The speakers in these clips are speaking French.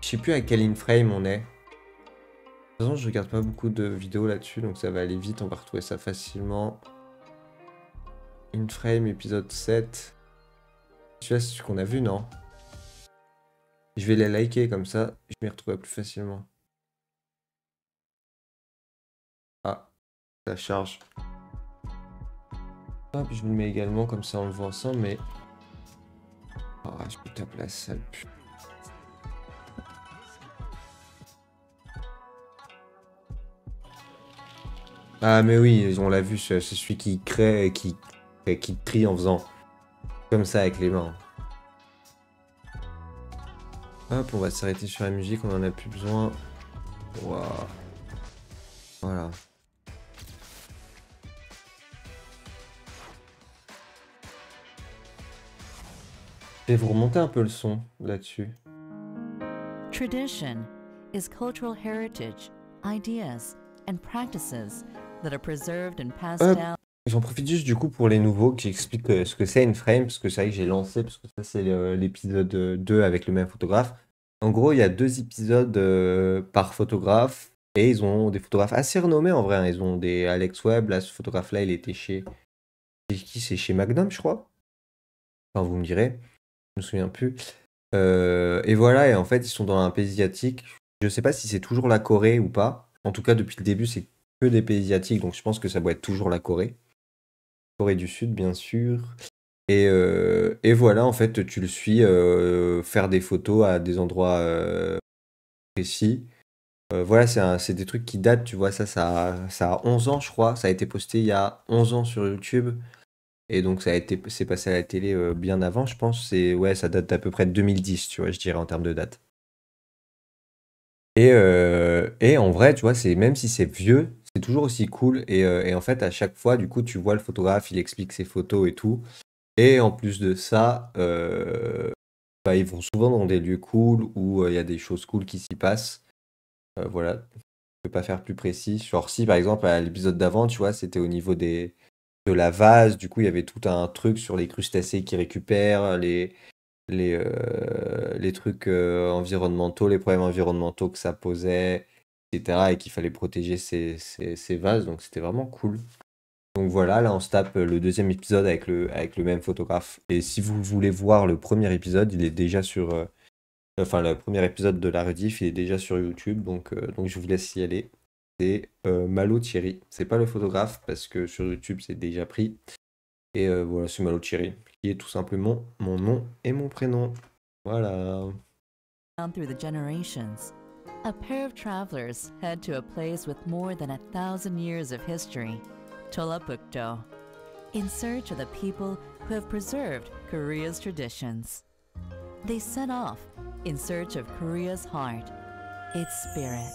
Je sais plus à quel in-frame on est. De toute façon, je regarde pas beaucoup de vidéos là-dessus, donc ça va aller vite, on va retrouver ça facilement. In-frame, épisode 7. Celui-là, c'est ce qu'on a vu, non? Je vais les liker comme ça, je m'y retrouverai plus facilement. Ah, ça charge. Hop, je vous le mets également, comme ça on le voit ensemble, mais... Ah, je peux taper la salle. Ah, mais oui, on l'a vu, c'est celui qui crée et qui trie en faisant comme ça avec les mains. Hop, on va s'arrêter sur la musique, on en a plus besoin. Waouh. Voilà. Je vais vous remonter un peu le son là-dessus. Tradition is cultural heritage, ideas, and practices that are preserved and passed Hop. down. J'en profite juste du coup pour les nouveaux que j'explique ce que c'est une frame, parce que c'est vrai que j'ai lancé, parce que ça c'est l'épisode 2 avec le même photographe. En gros, il y a 2 épisodes par photographe, et ils ont des photographes assez renommés en vrai, hein. Ils ont des Alex Webb, là ce photographe-là il était chez... C'est qui? C'est chez Magnum je crois? Enfin vous me direz, je me souviens plus. Et voilà, et en fait ils sont dans un pays asiatique. Je sais pas si c'est toujours la Corée ou pas. En tout cas depuis le début c'est que des pays asiatiques, donc je pense que ça doit être toujours la Corée. Corée du Sud, bien sûr. Et voilà, en fait, tu le suis faire des photos à des endroits précis. Voilà, c'est des trucs qui datent, tu vois, ça a 11 ans, je crois. Ça a été posté il y a 11 ans sur YouTube. Et donc, c'est passé à la télé bien avant, je pense. Ouais, ça date d'à peu près de 2010, tu vois, je dirais, en termes de date. Et en vrai, tu vois, même si c'est vieux, c'est toujours aussi cool. Et en fait, à chaque fois, du coup, tu vois le photographe, il explique ses photos et tout. Et en plus de ça, bah, ils vont souvent dans des lieux cool où il y a des choses cool qui s'y passent. Voilà, je peux pas faire plus précis. Genre si par exemple à l'épisode d'avant, tu vois, c'était au niveau de la vase, du coup il y avait tout un truc sur les crustacés qui récupèrent, les trucs environnementaux, les problèmes environnementaux que ça posait, etc. Et qu'il fallait protéger ces vases, donc c'était vraiment cool. Donc voilà, là on se tape le deuxième épisode avec le même photographe. Et si vous voulez voir le premier épisode, il est déjà sur... enfin, le premier épisode de la rediff, il est déjà sur YouTube, donc je vous laisse y aller. C'est Malo Thierry. C'est pas le photographe, parce que sur YouTube c'est déjà pris. Et voilà, c'est Malo Thierry, qui est tout simplement mon nom et mon prénom. Voilà. Through the generations. A pair of travelers head to a place with more than 1,000 years of history, Tolapukto, in search of the people who have preserved Korea's traditions. They set off in search of Korea's heart, its spirit.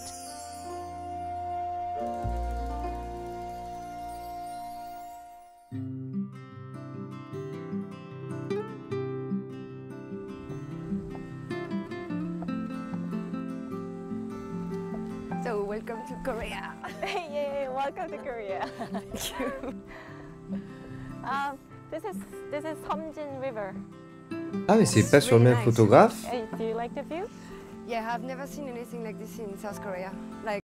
So welcome to Korea. Yay, welcome to Korea. Thank you. This is Seomjin River. Ah, mais c'est It's pas sur le really même nice. photographe? Hey, do you like the view? Yeah, I've never seen anything like this in South Korea. Like,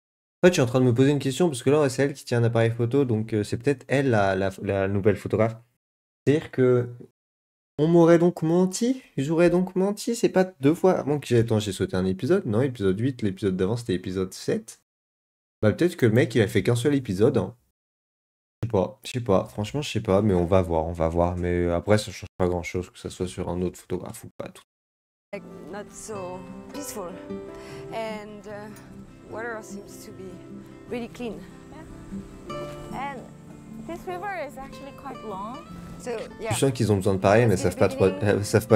En fait, je suis en train de me poser une question, parce que là, c'est elle qui tient un appareil photo, donc c'est peut-être elle la nouvelle photographe. C'est-à-dire que on m'aurait donc menti? J'aurais donc menti? C'est pas 2 fois? Attends, j'ai sauté un épisode? Non, épisode 8, l'épisode d'avant c'était épisode 7. Bah peut-être que le mec il a fait qu'un seul épisode, hein. Je sais pas, franchement je sais pas, mais on va voir. Mais après ça change pas grand-chose que ça soit sur un autre photographe ou pas. not so peaceful. And water seems to be really clean. And this river is actually quite long. So, Je yeah. sens qu'ils ont besoin de parler, mais savent pas trop, savent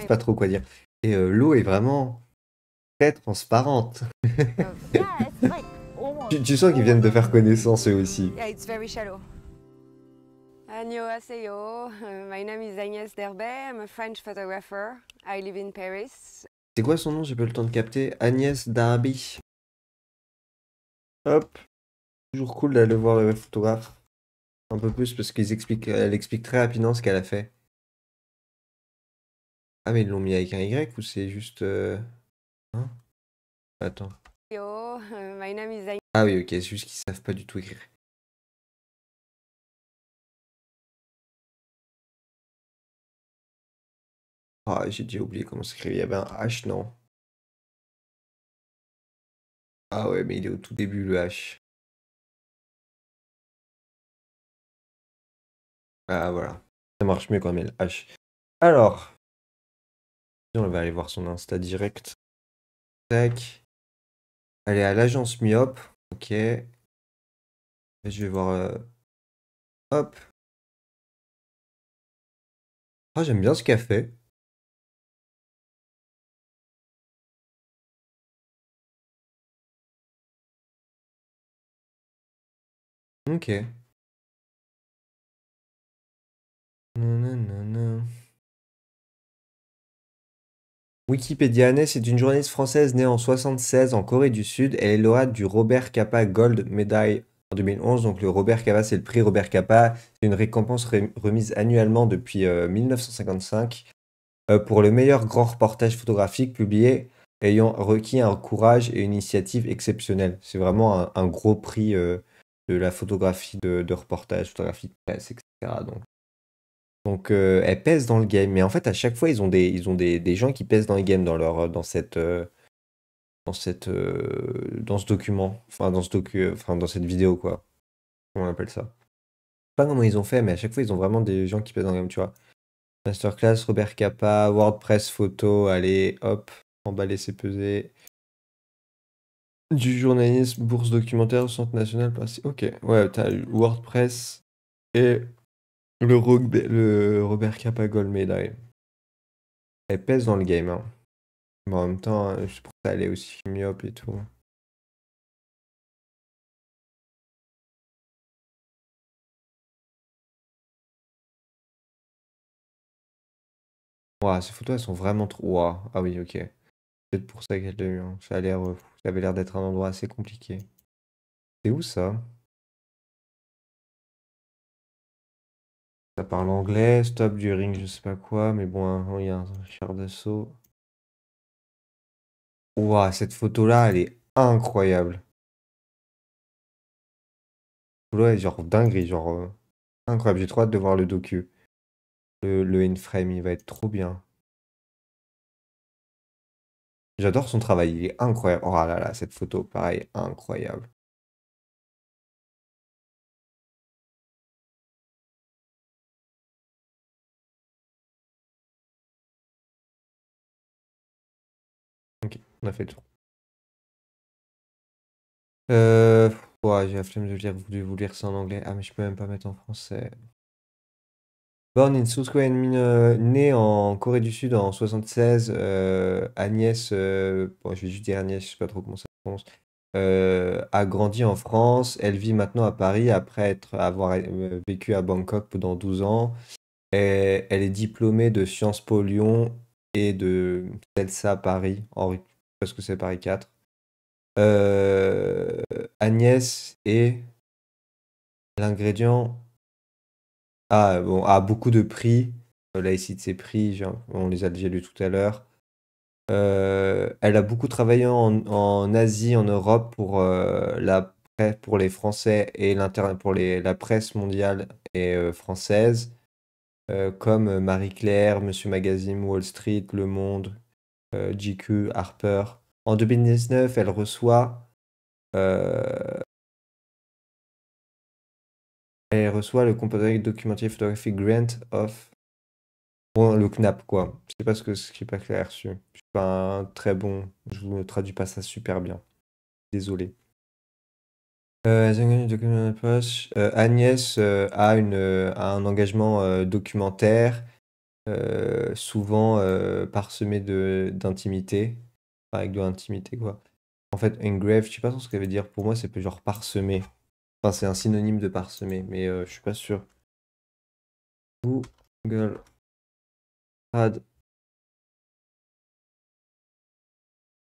pas trop quoi dire. Et l'eau est vraiment très transparente. Yeah, it's like almost. Tu sens qu'ils viennent de faire connaissance eux aussi. Yeah, it's very shallow. Annyeonghaseyo. My name is Agnès Derbet. I'm a French photographer. I live in Paris. C'est quoi son nom? J'ai pas eu le temps de capter. Agnès Darby. Hop. Toujours cool d'aller voir le photographe. Un peu plus parce qu'elle explique très rapidement ce qu'elle a fait. Ah mais ils l'ont mis avec un Y ou c'est juste... hein? Attends. Yo, my name is Agnès. Ah oui, ok, c'est juste qu'ils savent pas du tout écrire. Ah, j'ai déjà oublié comment s'écrire. Il y avait un H, non? Ah ouais, mais il est au tout début, le H. Ah voilà. Ça marche mieux quand on met le H. Alors, on va aller voir son Insta direct. Tac. Elle est à l'agence Myope. Ok. Et je vais voir. Hop. Ah, j'aime bien ce qu'elle fait. Ok. Nanana. Wikipédia Annès est une journaliste française née en 1976 en Corée du Sud. Elle est lauréate du Robert Capa Gold Medal en 2011. Donc le Robert Capa, c'est le prix Robert Capa. C'est une récompense remise annuellement depuis 1955 pour le meilleur grand reportage photographique publié ayant requis un courage et une initiative exceptionnelle. C'est vraiment un gros prix de la photographie de reportage, photographie de presse, etc. Donc, elles pèsent dans le game. Mais en fait, à chaque fois, ils ont des gens qui pèsent dans le game dans ce document. Enfin, dans cette vidéo, quoi. Comment on appelle ça? Je sais pas comment ils ont fait, mais à chaque fois, ils ont vraiment des gens qui pèsent dans le game, tu vois. Masterclass, Robert Capa, WordPress photo, allez, hop, emballer, c'est peser. Du journalisme, bourse documentaire, Centre national, ok, ouais, t'as eu WordPress et le Robert Capa Gold Medal. Elle pèse dans le game, hein. Mais en même temps, je pense que ça allait aussi myope et tout. Ouah, ces photos, elles sont vraiment trop. Ouah, ah oui, ok. Peut-être pour ça qu'elle l'a eu, hein. Ça avait l'air d'être un endroit assez compliqué. C'est où ça? Ça parle anglais, stop du ring, je sais pas quoi, mais bon, hein, il y a un char d'assaut. Ouah, cette photo-là, elle est incroyable. Cette photo, elle est genre dinguerie, genre incroyable. J'ai trop hâte de voir le docu. Le in-frame, il va être trop bien. J'adore son travail, il est incroyable. Oh là là, cette photo, pareil, incroyable. Ok, on a fait le tour. Euh, ouais, j'ai la flemme de vous lire ça en anglais. Ah, mais je peux même pas mettre en français. Born in South Korea, né en Corée du Sud en 76, Agnès, bon, je vais juste dire Agnès, je sais pas trop comment ça se prononce, a grandi en France. Elle vit maintenant à Paris après avoir vécu à Bangkok pendant 12 ans. Et elle est diplômée de Sciences Po Lyon et de CELSA Paris, parce que c'est Paris 4. Euh, Agnès est l'ingrédient bon, a beaucoup de prix. Là, ici, de ses prix, on les a déjà lus tout à l'heure. Elle a beaucoup travaillé en Asie, en Europe pour les Français et la presse mondiale et française, comme Marie-Claire, Monsieur Magazine, Wall Street, Le Monde, GQ, Harper. En 2019, elle reçoit le Comparative Documentary Photography Grant of. Bon, le CNAP, quoi. Je sais pas ce qui est pas clair dessus. Je suis pas un très bon. Je vous traduis pas ça super bien. Désolé. Agnès a un engagement documentaire, souvent parsemé d'intimité. Enfin, avec de l'intimité, quoi. En fait, engrave, je sais pas trop ce que ça veut dire. Pour moi, c'est plus genre parsemé. Enfin, c'est un synonyme de parsemé, mais je suis pas sûr. Google Trad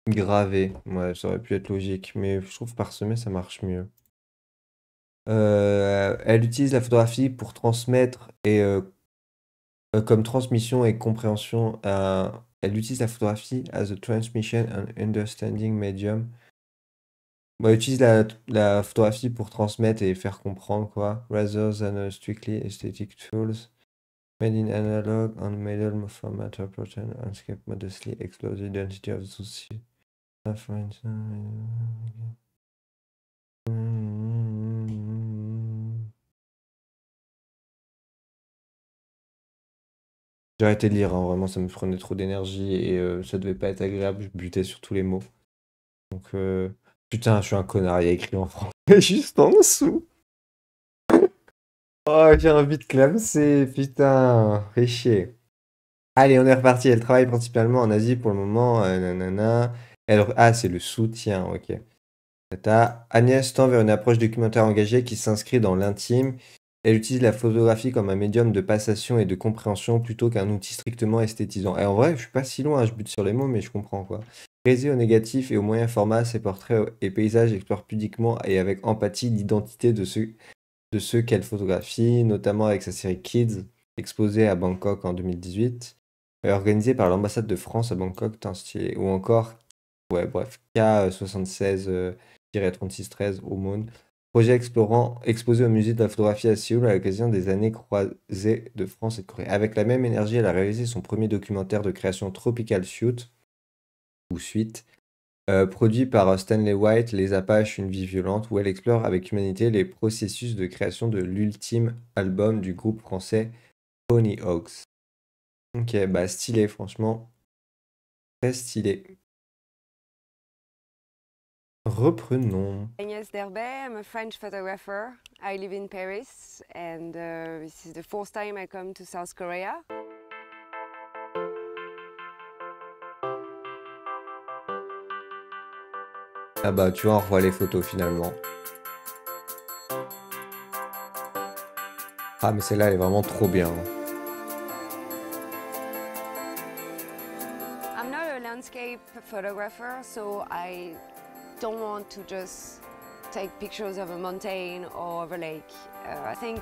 gravé. Ouais, ça aurait pu être logique, mais je trouve parsemé, ça marche mieux. Elle utilise la photographie pour transmettre et comme transmission et compréhension Elle utilise la photographie as a transmission and understanding medium. Bon, elle utilise la photographie pour transmettre et faire comprendre, quoi. Rather than a strictly aesthetic tools. Made in analog and middle format protein landscape modestly explore the identity of the society. J'ai arrêté de lire, hein, vraiment, ça me prenait trop d'énergie et ça devait pas être agréable, je butais sur tous les mots. Donc, putain, je suis un connard, il y a écrit en français juste en dessous. Oh, j'ai envie de clamser, putain, fais chier. Allez, on est reparti. Elle travaille principalement en Asie pour le moment. Nanana. Ah, c'est le soutien, ok. Agnès tend vers une approche documentaire engagée qui s'inscrit dans l'intime. Elle utilise la photographie comme un médium de passation et de compréhension plutôt qu'un outil strictement esthétisant. Et en vrai, je suis pas si loin, je bute sur les mots, mais je comprends quoi. Brisée au négatif et au moyen format, ses portraits et paysages explorent pudiquement et avec empathie l'identité de ceux qu'elle photographie, notamment avec sa série Kids, exposée à Bangkok en 2018, et organisée par l'ambassade de France à Bangkok, stylé. Ou encore, ouais, bref, K76-3613 Aumône, projet exposé au musée de la photographie à Séoul à l'occasion des années croisées de France et de Corée. Avec la même énergie, elle a réalisé son premier documentaire de création Tropical Suite, produit par Stanley White, Les Apaches, une vie violente, où elle explore avec humanité les processus de création de l'ultime album du groupe français Pony Hawks. Ok, bah stylé, franchement. Très stylé. Reprenons. Agnès Derbet, I'm a French photographer. I live in Paris and this is the fourth time I come to South Korea. Ah bah tu vois, on revoit les photos finalement. Ah mais celle-là elle est vraiment trop bien. I'm not a landscape photographer, so I don't want to just take pictures of a mountain or of a lake. I think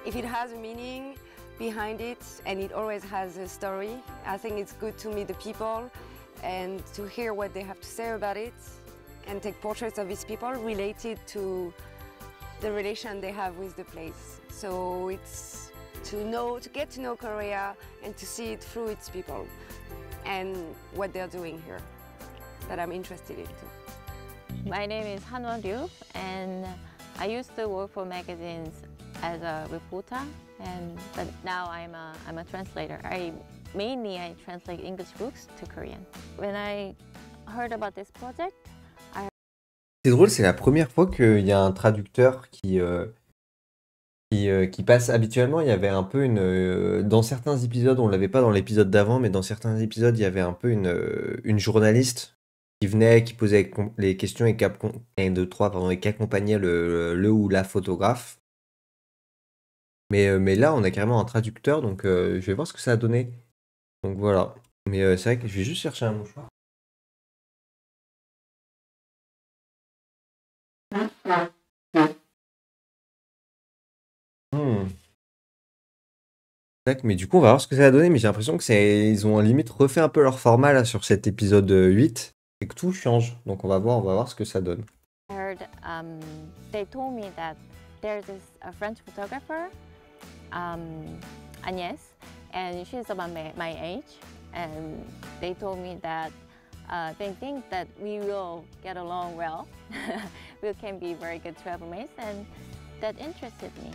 if it has a meaning behind it and it always has a story, I think it's good to meet the people and to hear what they have to say about it and take portraits of these people related to the relation they have with the place. So it's to get to know Korea and to see it through its people and what they're doing here that I'm interested in too. My name is Hanwon Ryu, and I used to work for magazines as a reporter, but now I'm a translator. I translate English books to Korean. When I heard about this project, c'est drôle, c'est la première fois qu'il y a un traducteur qui passe. Habituellement, il y avait un peu dans certains épisodes, on l'avait pas dans l'épisode d'avant, mais dans certains épisodes, il y avait un peu une journaliste qui venait, qui posait les questions et qui accompagnait le ou la photographe. Mais là, on a carrément un traducteur, donc je vais voir ce que ça a donné. Donc voilà. Mais c'est vrai que je vais juste chercher un mouchoir. Mais du coup, on va voir ce que ça a donné. Mais j'ai l'impression que ils ont limite refait un peu leur format là sur cet épisode 8 et que tout change. Donc on va voir ce que ça donne. They told me that there's a French photographer, Agnès, and she's about my age. And they told me that they think that we will get along well. We can be very good travel mates, and that interested me.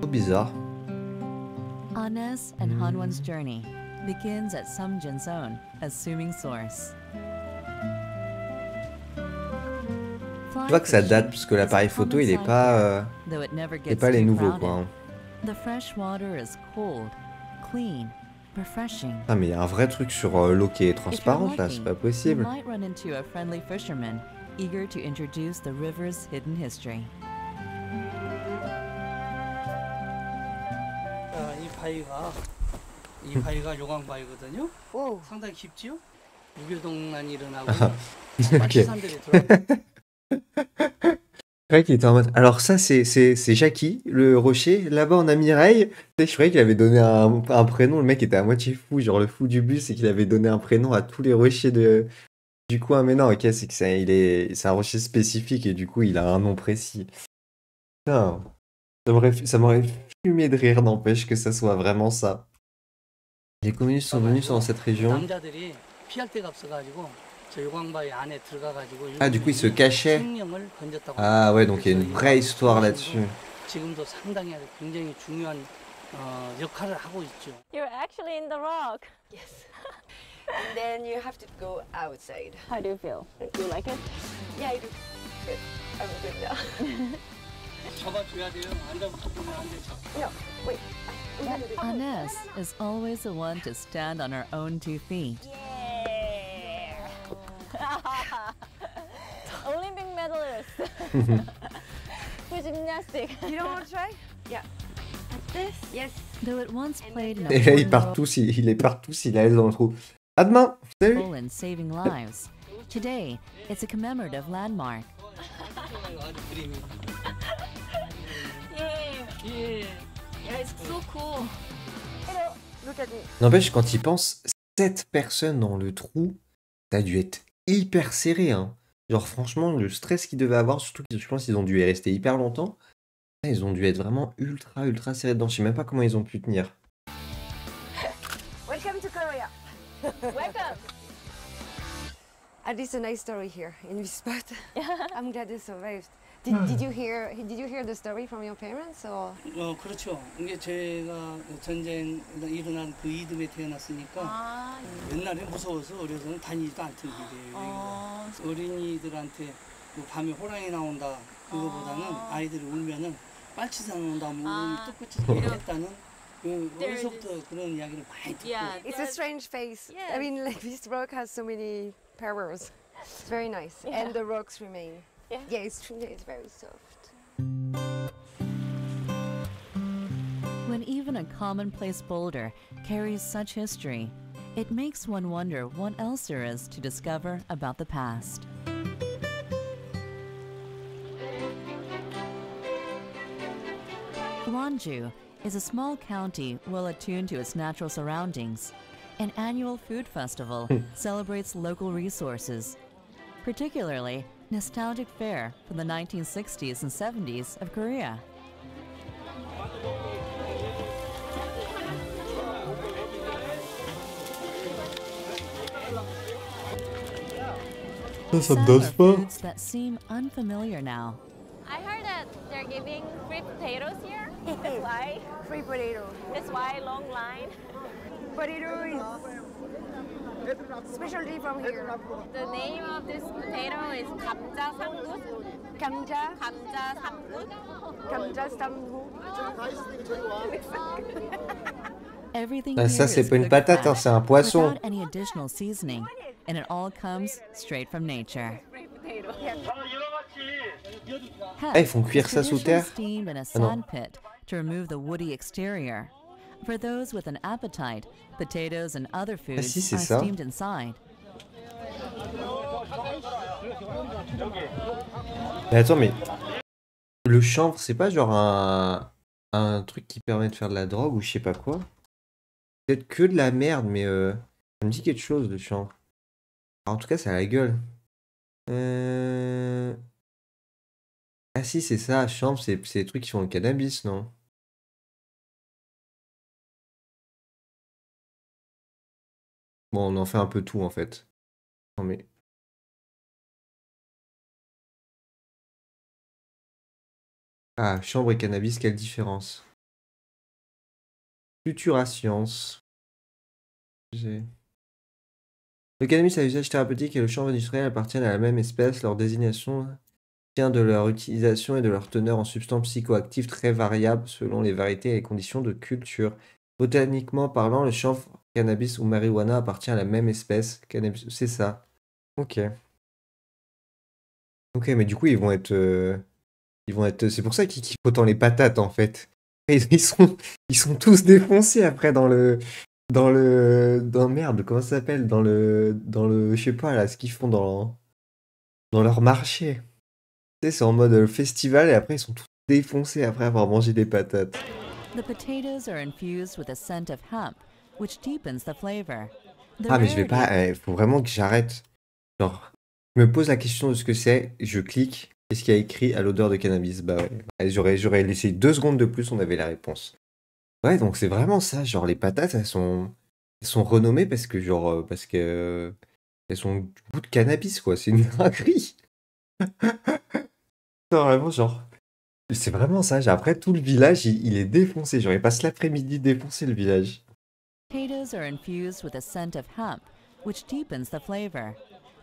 Trop bizarre. Agnès and Hanwon's journey begins at Samjinseon, assuming source. Tu vois que ça date puisque l'appareil photo il est pas les nouveaux quoi. Hein. The fresh water is cold, clean, refreshing. Ah mais il y a un vrai truc sur l'eau qui est transparente là, c'est pas possible. You might run into a friendly fisherman eager to introduce the river's hidden history. 이 바위가 요강바위거든요. Whoa. 상당히 깊지요? 무교동난이 일어나고 Okay. 마취산들이 들어와요. croyais qu'il était en mode. Alors, ça, c'est Jackie, le rocher. Là-bas, on a Mireille. Tu sais, je croyais qu'il avait donné un prénom. Le mec était à moitié fou, genre le fou du bus, et qu'il avait donné un prénom à tous les rochers du coin. Mais non, ok, c'est que c'est un rocher spécifique et du coup, il a un nom précis. Putain, ça m'aurait fumé de rire, n'empêche que ça soit vraiment ça. Les communistes sont venus dans cette région. 남자들이 피할 데가 없어가지고 저 요강바위 안에 들어가가지고 Ah, du coup, il se cachait. 생명을 건졌다고 Ah, ouais, donc il y a une 그래서 vraie 이 histoire 로션도 là-dessus. 지금도 상당히 아주 굉장히 중요한 역할을 하고 있죠. You're actually in the rock. Yes. And then you have to go outside. How do you feel? Do you like it? Yeah, I do. Good. I'm good now. 잡아줘야 돼요. 안 잡으면 안 되죠. No, wait. I'm gonna do it. Ines is always the one to stand on her own 2 feet. Yeah. Olympic medalist. For gymnastics. You don't want to try? Yeah. Like this? Yes. Though it once played an Et là, ils important partent tous, il les part tous, il allait dans le trou. À demain! Salut! role in saving lives, today it's a commemorative landmark. 아주 그림이. Yeah. 예. Yeah, it's so cool. Hello. Look at me. N'empêche, quand il pense, 7 personnes dans le trou, ça a dû être hyper serré, hein. Genre, franchement, le stress qu'ils devaient avoir, surtout que je pense qu'ils ont dû y rester hyper longtemps, ils ont dû être vraiment ultra serrés dedans. Je sais même pas comment ils ont pu tenir. Welcome to Korea. Welcome. At least a nice story here in this spot. I'm glad you survived. Did you hear the story from your parents or? 그렇죠. 이게 제가 전쟁 일어난 그 이듬해 태어났으니까 아, 옛날에 무서워서 어려서는 다니지도 않던 길이에요. 어린이들한테 뭐 밤에 호랑이 나온다 그거보다는 아이들이 울면은 빨치산 나온다 뭐 아. 똥꼬치 생겼다는 그 어려서부터 그런 이야기를 많이 듣고 yeah. It's a strange face. Yeah. I mean, like this rock has so many powers. It's very nice, Yeah. and the rocks remain. Yeah. Yeah, it's very soft. When even a commonplace boulder carries such history, it makes one wonder what else there is to discover about the past. Gwangju is a small county well attuned to its natural surroundings. An annual food festival celebrates local resources, particularly nostalgic fare from the 1960s and 70s of Korea. Some are foods that seem unfamiliar now. I heard that they're giving free potatoes here. That's why. Free potato. That's why long line. Potato is specialty from here. The name of this potato is 감자 삼gut. Kamja, 감자 삼gut. kamja stambu. Everything Ah, here ça, c'est is pas une cooked patate, hein, fresh, c'est un poisson. without any additional seasoning, and it all comes straight from nature. Ah, ils font cuire ça sous terre? Steamed in a non. sand pit to remove the woody exterior. For those with an appetite, potatoes and other foods si, c'est are ça. steamed inside. Mais attends, mais le chanvre, c'est pas genre un truc qui permet de faire de la drogue ou je sais pas quoi? Peut-être que de la merde, mais ça me dit quelque chose, le chanvre. Alors, en tout cas, ça a la gueule. Ah si, c'est ça, chanvre, c'est des trucs qui font le cannabis, non? Bon, on en fait un peu tout, en fait. Non, mais... Ah, chanvre et cannabis, quelle différence? Futura Science. Le cannabis à usage thérapeutique et le chanvre industriel appartiennent à la même espèce. Leur désignation tient de leur utilisation et de leur teneur en substances psychoactives très variables selon les variétés et les conditions de culture. Botaniquement parlant, le chanvre, cannabis ou marijuana appartient à la même espèce. Cannabis, c'est ça. Ok. Ok, mais du coup, ils vont être... C'est pour ça qu'ils kiffent autant les patates, en fait. Et ils sont tous défoncés après dans merde, comment ça s'appelle? Je sais pas, là, ce qu'ils font dans leur marché. Tu sais, c'est en mode festival et après ils sont tous défoncés après avoir mangé des patates. The potatoes are infused with a scent of hemp, which deepens the flavor. The Ah mais je vais rarity pas, faut vraiment que j'arrête. Genre, je me pose la question de ce que c'est, je clique, qu'est-ce qu'il y a écrit à l'odeur de cannabis? Bah ouais, ouais, j'aurais laissé 2 secondes de plus, on avait la réponse. Ouais, donc c'est vraiment ça, genre les patates, elles sont renommées parce que parce que elles sont du goût de cannabis quoi, c'est une dinguerie. Non, vraiment genre, c'est vraiment ça. Après tout le village, il est défoncé. Genre, il passe l'après-midi défoncer le village. potatoes are infused with a scent of hemp, which deepens the flavor.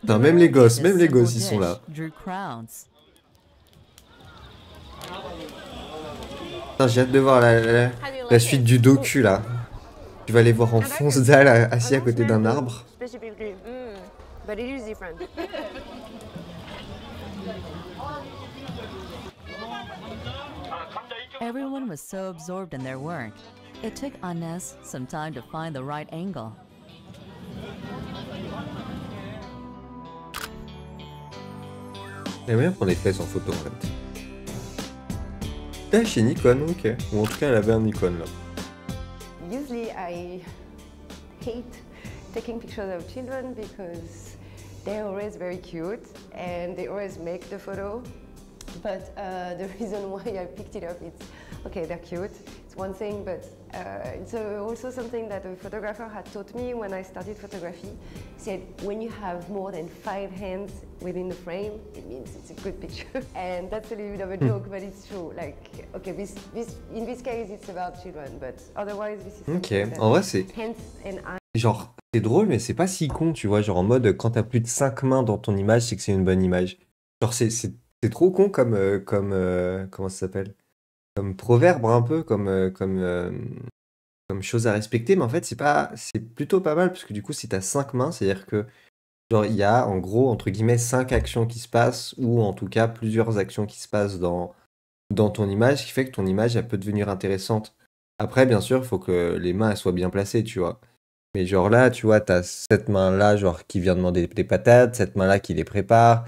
The Non, rarity of this même les simple gosses, ils sont dish là. drew crowds. Putain, j'ai hâte de voir la suite du docu là. Tu vas les voir en fonce dalle assis à côté d'un arbre. Specifically, but it is different. Everyone was so absorbed in their work, it took Agnès some time to find the right angle. J'aime bien prendre les fesses en photo en fait. Ah, chez Nikon, ok. Ou en tout cas, elle avait un Nikon là. Usually I hate taking pictures of children because they're always very cute and they always make the photo. But the reason why I picked it up, it's okay, they're cute, it's one thing, but it's also something that a photographer had taught me when I started photography. He said, when you have more than 5 hands within the frame, it means it's a good picture. And that's a little bit of a joke, but it's true. Like, okay, in this case, it's about children, but otherwise, this is Ok, something that en vrai, c'est hands and eyes. genre, c'est drôle, mais c'est pas si con, tu vois. Genre en mode, quand t'as plus de 5 mains dans ton image, c'est que c'est une bonne image. Genre, c'est trop con comme, comment ça s'appelle? Comme proverbe un peu, comme chose à respecter, mais en fait, c'est plutôt pas mal, parce que du coup, si t'as 5 mains, c'est-à-dire que, genre, il y a, en gros, entre guillemets, 5 actions qui se passent, ou en tout cas, plusieurs actions qui se passent dans ton image, ce qui fait que ton image, elle peut devenir intéressante. Après, bien sûr, il faut que les mains, elles soient bien placées, tu vois. Mais genre là, tu vois, t'as cette main-là, genre, qui vient demander des patates, cette main-là qui les prépare,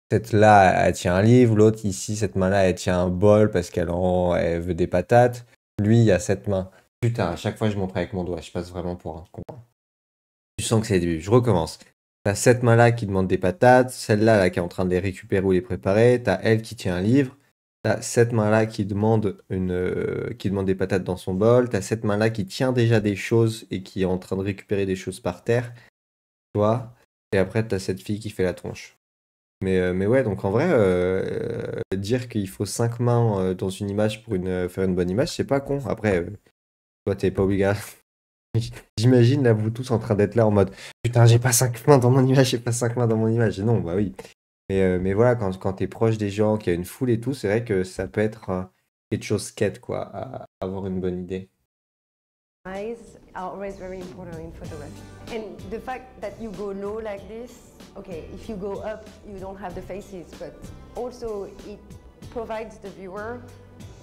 cette là, elle tient un livre, l'autre ici, cette main-là, elle tient un bol parce elle veut des patates. Lui, il y a cette main. Putain, à chaque fois, je montre avec mon doigt, je passe vraiment pour un con. Tu sens que c'est le début, je recommence. T'as cette main-là qui demande des patates, celle-là là, qui est en train de les récupérer ou les préparer, t'as elle qui tient un livre, t'as cette main-là qui demande qui demande des patates dans son bol, t'as cette main-là qui tient déjà des choses et qui est en train de récupérer des choses par terre, tu vois, et après t'as cette fille qui fait la tronche. Mais ouais, donc en vrai, dire qu'il faut 5 mains dans une image pour faire une bonne image, c'est pas con. Après, toi, t'es pas obligatoire. J'imagine là, vous tous en train d'être là en mode putain, j'ai pas 5 mains dans mon image, j'ai pas 5 mains dans mon image. Et non, bah oui. Mais voilà, quand t'es proche des gens, qu'il y a une foule et tout, c'est vrai que ça peut être quelque chose qu'aide, quoi, à avoir une bonne idée. Eyes are always very important in photography. And the fact that you go low like this, okay, if you go up, you don't have the faces, but also it provides the viewer,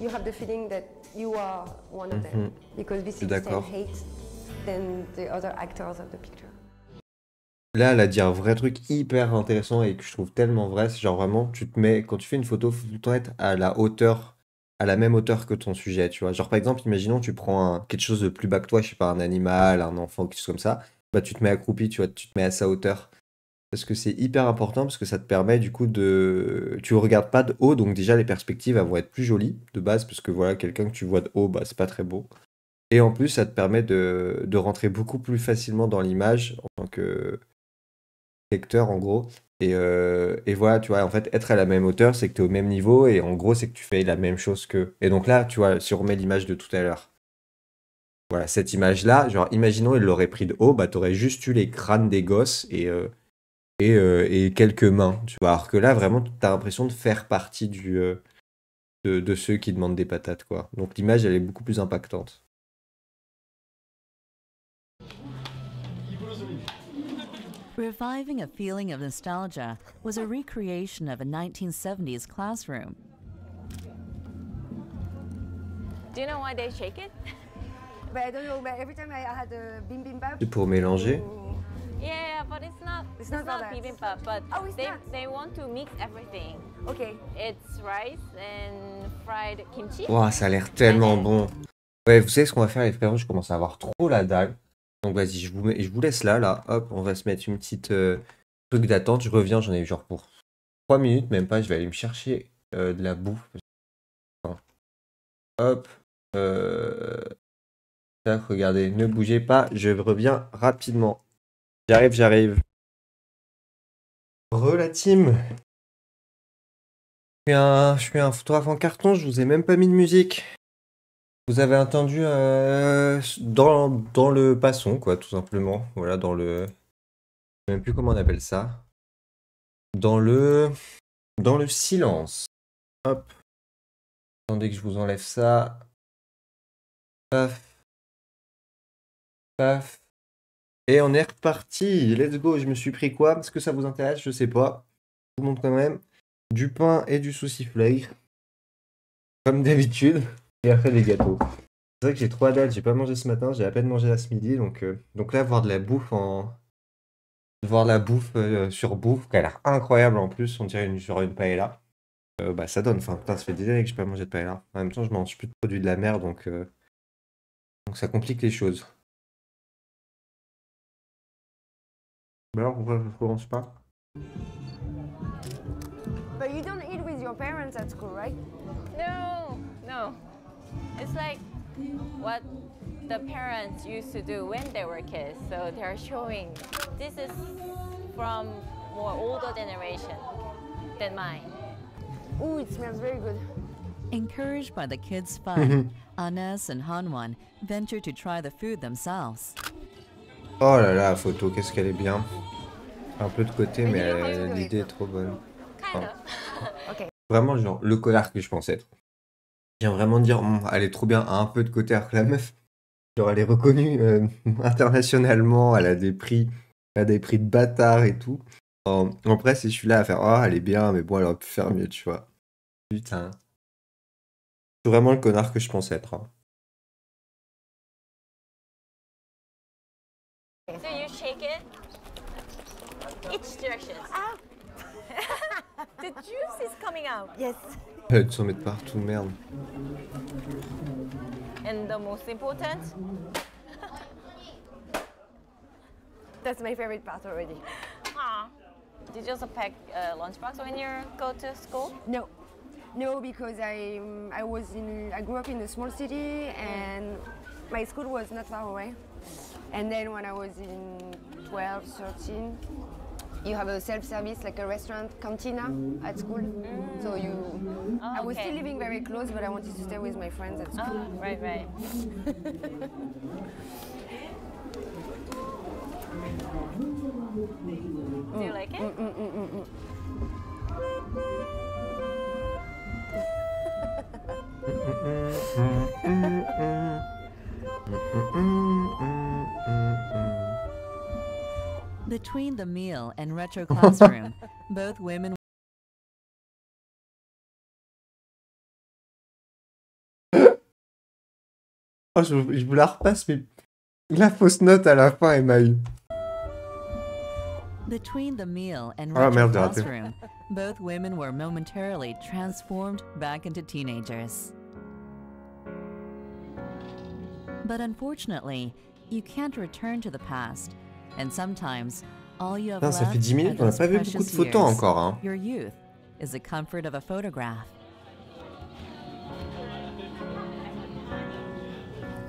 you have the feeling that you are one of them, because this is the same hate than the other actors of the picture. Là, elle a dit un vrai truc hyper intéressant et que je trouve tellement vrai, c'est genre vraiment, quand tu fais une photo, faut tout le temps être à la hauteur, à la même hauteur que ton sujet, tu vois. Genre par exemple, imaginons tu prends quelque chose de plus bas que toi, je sais pas, un animal, un enfant, quelque chose comme ça, bah tu te mets accroupi, tu vois, tu te mets à sa hauteur. Parce que c'est hyper important, parce que ça te permet du coup tu regardes pas de haut, donc déjà les perspectives elles vont être plus jolies de base, parce que voilà, quelqu'un que tu vois de haut, bah c'est pas très beau. Et en plus, ça te permet de rentrer beaucoup plus facilement dans l'image en tant que lecteur en gros. Et voilà, tu vois, en fait, être à la même hauteur, c'est que tu es au même niveau, et en gros, c'est que tu fais la même chose qu'eux. Et donc là, tu vois, si on remet l'image de tout à l'heure, voilà, cette image-là, genre, imaginons, il l'aurait pris de haut, bah, t'aurais juste eu les crânes des gosses et quelques mains, tu vois. Alors que là, vraiment, t'as l'impression de faire partie de ceux qui demandent des patates, quoi. Donc l'image, elle est beaucoup plus impactante. Reviving a feeling of nostalgia was a recreation of a 1970s classroom. Do you know why they shake it? But I don't know, but every time I had a bibimbap. C'est pour mélanger. Yeah, but it's not bibimbap, but Oh, it's not. they want to mix everything. Okay. It's rice and fried kimchi. Ouah, ça a l'air tellement bon. Ouais, vous savez ce qu'on va faire, les frérots, je commence à avoir trop la dalle. Donc vas-y, je vous laisse là. Hop, on va se mettre une petite truc d'attente. Je reviens, j'en ai genre pour 3 minutes, même pas. Je vais aller me chercher de la bouffe. Hop. Tac, regardez, ne bougez pas, je reviens rapidement. J'arrive. Re la team. Je suis un photographe en carton, je vous ai même pas mis de musique. Vous avez entendu dans le passon, quoi, tout simplement. Voilà, dans le... Je sais même plus comment on appelle ça. Dans le silence. Hop. Attendez que je vous enlève ça. Paf. Paf. Et on est reparti. Let's go. Je me suis pris quoi? Est-ce que ça vous intéresse? Je sais pas. Je vous montre quand même. Du pain et du saucifleuil. Comme d'habitude. Et après des gâteaux. C'est vrai que j'ai trop hâte. J'ai pas mangé ce matin. J'ai à peine mangé là ce midi. Donc là, voir de la bouffe sur bouffe, qui a l'air incroyable en plus. On dirait genre une paella. Bah ça donne faim. Putain, ça fait des années que j'ai pas mangé de paella. En même temps, je mange plus de produits de la mer. Donc ça complique les choses. Alors, pourquoi je commence pas? But you don't eat with your parents at school, right? No. It's like what the parents used to do when they were kids. So they're showing this is from more older generation than mine. Ooh, it smells very good. Encouraged by the kids' fun, Anes and Hanwan venture to try the food themselves. Oh là là, la photo, qu'est-ce qu'elle est bien. Un peu de côté, mais you know how to do l'idée it. est trop bonne. Kind of. Okay. Vraiment, genre, le connard que je pensais être. Je viens vraiment de dire, elle est trop bien, un peu de côté, alors que la meuf, genre, elle est reconnue internationalement, elle a des prix de bâtard et tout. En vrai, c'est celui-là à faire, oh, elle est bien, mais bon, elle aurait pu faire mieux, tu vois. Putain. C'est vraiment le connard que je pensais être. Hein. So you shake it each direction. Ah! The juice is coming out. Yes. Tu s'en mettre partout, merde. And the most important, That's my favorite part already. did you also pack a lunchbox when you go to school? No, because I grew up in a small city and my school was not far away. And then when I was in 12, 13, you have a self-service, like a restaurant cantina at school. So I was still living very close, but I wanted to stay with my friends at school. Oh, right. Do you like it? Between the meal and retro classroom, both women Oh, je vous la repasse, mais la fausse note à la fin, elle m'a eu. Between the meal and Ah, retro merde, j'ai raté. classroom, both women were momentarily transformed back into teenagers. But unfortunately, you can't return to the past, and sometimes all you have Putain, ça fait 10 minutes, on n'a pas vu beaucoup de photos encore. Hein. Your youth is the comfort of a photograph.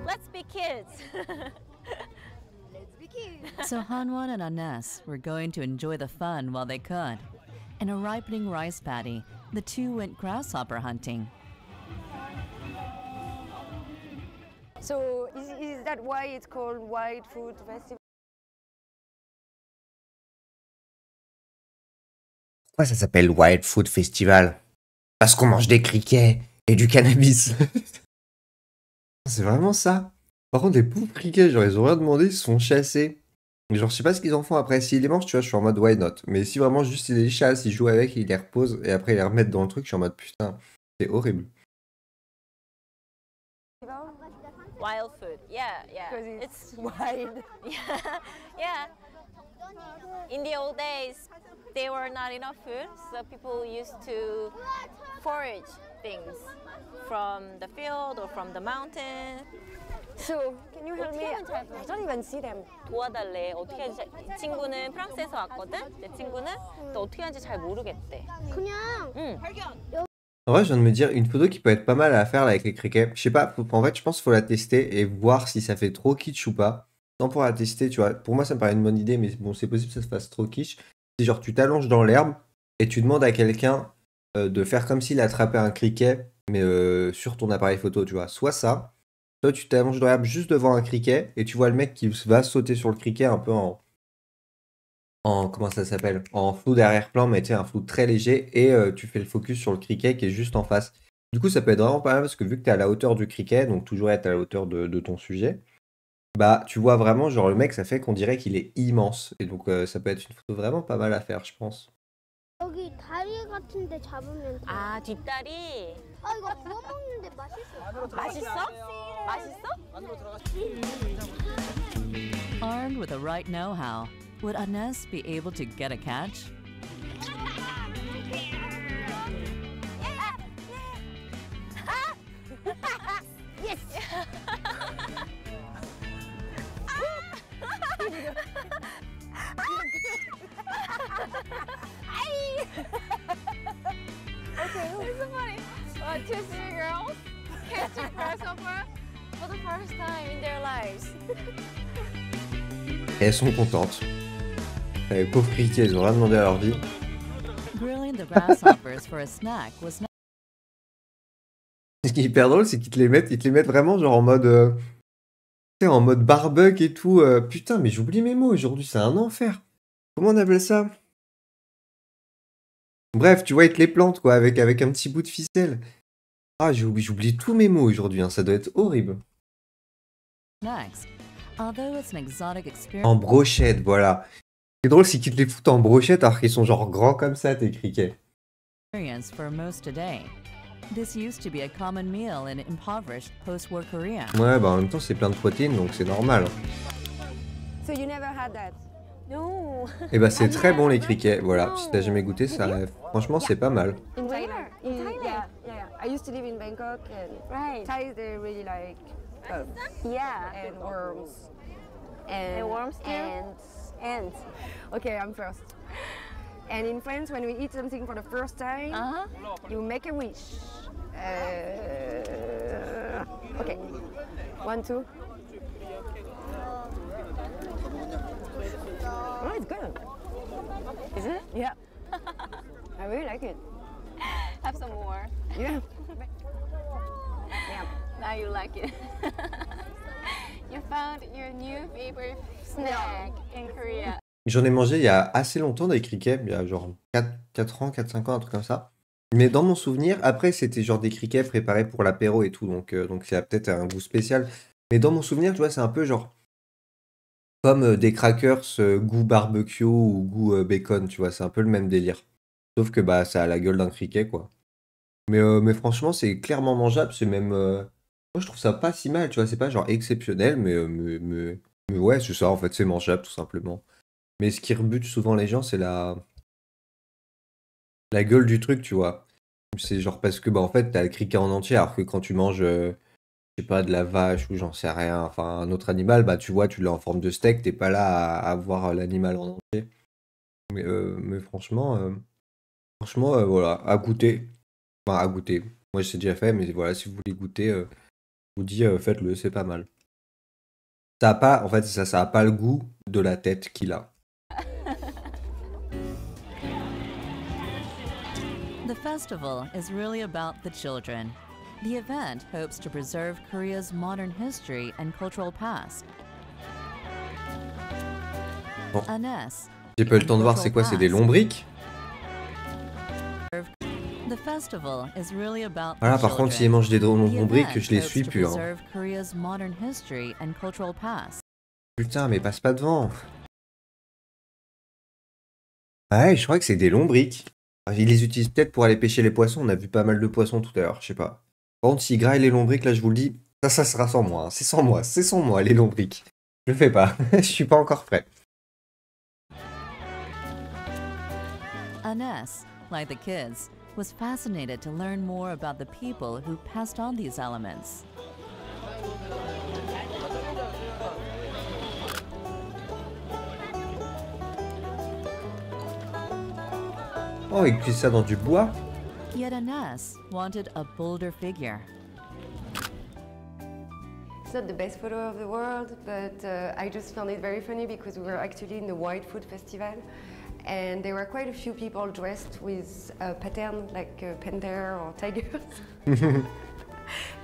Let's be kids. So Hanwan and Anes were going to enjoy the fun while they could. In a ripening rice paddy, the two went grasshopper hunting. So is that why it's called Wild Food Festival? Pourquoi ça s'appelle Wild Food Festival? Parce qu'on mange des criquets et du cannabis. C'est vraiment ça. Par contre, les pauvres criquets, genre, ils ont rien demandé, ils se sont chassés. Genre, je sais pas ce qu'ils en font après. S'ils les mangent, tu vois, je suis en mode why not. Mais si vraiment juste ils les chassent, ils jouent avec, ils les reposent et après ils les remettent dans le truc, je suis en mode putain, c'est horrible. Wild food. Yeah. Because it's wild. Yeah. In the old days, there were not enough food, so people used to forage things from the field or from the mountain. So, can you help me? I don't even see them. 도와달래. 어떻게 하는지 이 친구는 프랑스에서 왔거든. 내 친구는 또 어떻게 하는지 잘 모르겠대. 그냥 응. En vrai, je viens de me dire une photo qui peut être pas mal à faire là, avec les criquets. Je sais pas, en fait, je pense qu'il faut la tester et voir si ça fait trop kitsch ou pas. Non, pour la tester, tu vois, pour moi ça me paraît une bonne idée, mais bon, c'est possible que ça se fasse trop kitsch. C'est genre, tu t'allonges dans l'herbe et tu demandes à quelqu'un de faire comme s'il attrapait un criquet, mais sur ton appareil photo, tu vois. Soit ça, soit tu t'allonges dans l'herbe juste devant un criquet et tu vois le mec qui va sauter sur le criquet un peu en comment ça s'appelle? En flou d'arrière-plan, mais tu sais, un flou très léger, et tu fais le focus sur le criquet qui est juste en face. Du coup, ça peut être vraiment pas mal parce que vu que tu es à la hauteur du criquet, donc toujours être à la hauteur de ton sujet, bah tu vois vraiment, genre le mec, ça fait qu'on dirait qu'il est immense. Et donc ça peut être une photo vraiment pas mal à faire, je pense. 여기 다리 같은데 잡으면 돼. 아, 뒷다리. 아 이거 구워 먹는데 맛있어. 맛있어? 맛있어? Armed with the right know-how, would Ines be able to get a catch? It's so funny. Two city girls catch a grasshopper for the first time in their lives. Et elles sont contentes. Les pauvres criquets, ils ont rien demandé à leur vie. Grilling the grasshoppers for a snack was not Ce qui est hyper drôle, c'est ils te les mettent vraiment genre en mode, tu sais, en mode barbecue et tout. Putain, mais j'oublie mes mots aujourd'hui, c'est un enfer. Comment on appelle ça? Bref, tu vois, ils te les plantent quoi, avec un petit bout de ficelle. Ah, j'oublie tous mes mots aujourd'hui, hein, ça doit être horrible. snacks. Although it's an exotic En brochette, voilà. C'est drôle, c'est qu'ils te les foutent en brochette alors qu'ils sont genre grands comme ça, tes criquets. experience for most today, this used to be a common meal in impoverished post-war Korea. Ouais, bah en même temps, c'est plein de protéines, donc c'est normal. So you never had that? No. Et bah, c'est très bon les criquets, voilà. Si t'as jamais goûté, ça, franchement, c'est pas mal. In Thailand. In Thailand? Yeah. I used to live in Bangkok, and Right. Thais they really like Yeah. and worms. And worms too? Ants. Okay, I'm first. And in France, when we eat something for the first time, Uh-huh. you make a wish. Okay. 1, 2. Oh, it's good. Is it? Yeah. I really like it. Have some more. Yeah. Now you like it. You found your new favorite snack in Korea. J'en ai mangé il y a assez longtemps des criquets, il y a genre 4 ans, 4-5 ans, un truc comme ça. Mais dans mon souvenir, après c'était genre des criquets préparés pour l'apéro et tout, donc ça a peut-être un goût spécial. Mais dans mon souvenir, tu vois, c'est un peu genre comme des crackers goût barbecue ou goût bacon, tu vois, c'est un peu le même délire. Sauf que bah ça a la gueule d'un criquet, quoi. Mais franchement, c'est clairement mangeable, c'est même... moi je trouve ça pas si mal, tu vois, c'est pas genre exceptionnel, mais ouais, c'est ça, en fait, c'est mangeable tout simplement. Mais ce qui rebute souvent les gens, c'est la gueule du truc, tu vois. C'est genre parce que, bah, en fait, t'as le criquet en entier, alors que quand tu manges, je sais pas, de la vache ou j'en sais rien, enfin, un autre animal, bah, tu vois, tu l'as en forme de steak, t'es pas là à voir l'animal en entier. Mais franchement, voilà, à goûter. Enfin, à goûter. Moi, je sais déjà fait, mais voilà, si vous voulez goûter, je vous dis, faites-le, c'est pas mal. Ça a pas, en fait, ça a pas le goût de la tête qu'il a. The festival is really about the children. The event hopes to preserve Korea's modern history and cultural past. Bon. Ines, J'ai pas eu le temps de voir c'est quoi, c'est des lombriques? the festival is really about Voilà, the par contre, children. s'ils mangent des The lombriques, event je les hopes suis to plus. Hein. preserve Korea's modern history and cultural past. Putain, mais passe pas devant. Ouais, je crois que c'est des lombriques. Ils les utilisent peut-être pour aller pêcher les poissons. On a vu pas mal de poissons tout à l'heure, je sais pas. Par contre, s'ils graillent les lombriques, là, je vous le dis, ça sera sans moi. Hein. C'est sans moi, les lombriques. Je le fais pas. Je suis pas encore prêt. Aness, like the kids, was fascinated to learn more about the people who passed on these elements. Oh, il cuit ça dans du bois? Yet Aness wanted a bolder figure. It's not the best photo of the world, but I just found it very funny because we were actually in the White Food Festival, and there were quite a few people dressed with a pattern like a panther or tigers.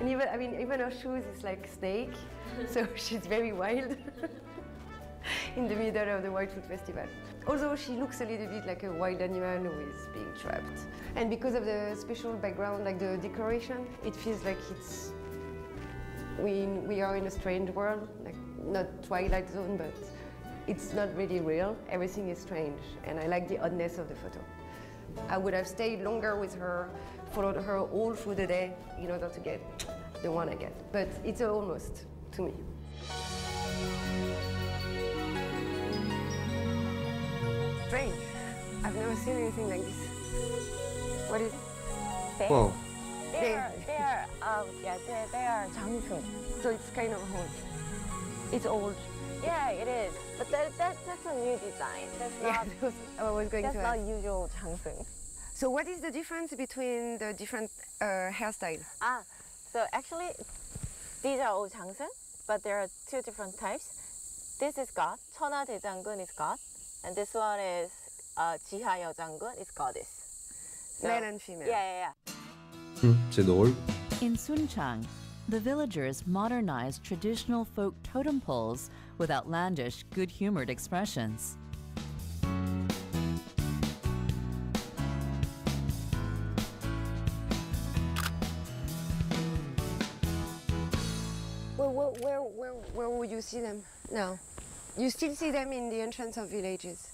And even her shoes is like snake, so she's very wild in the middle of the White Food Festival. Although she looks a little bit like a wild animal who is being trapped. And because of the special background, like the decoration, it feels like we are in a strange world, like not Twilight Zone, but it's not really real. Everything is strange, and I like the oddness of the photo. I would have stayed longer with her, followed her all through the day in order to get the one I get. But it's almost to me. Strange. I've never seen anything like this. What is Bear. Wow. They are 장승. So it's kind of old. It's old. Yeah, it is. But that's a new design. Yeah, I was going That's to not ask. usual 장승. So what is the difference between the different hairstyles? So actually, these are all 장승, but there are two different types. This is god. 천하대장군 is god, and this one is 지하여장군 is goddess. So, Male and female. Yeah. C'est drôle. In Sunchang, the villagers modernized traditional folk totem poles with outlandish, good-humored expressions. Where would you see them now? You still see them in the entrance of villages?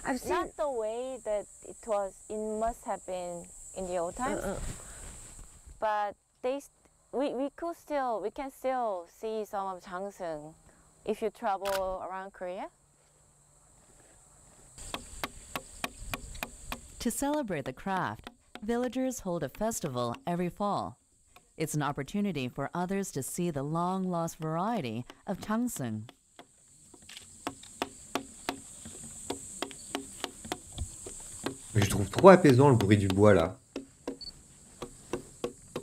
I've seen. Not the way that it was. It must have been in the old times. But we can still see some of 장승 if you travel around Korea. To celebrate the craft, villagers hold a festival every fall. It's an opportunity for others to see the long-lost variety of 장승. Je trouve trop apaisant le bruit du bois là.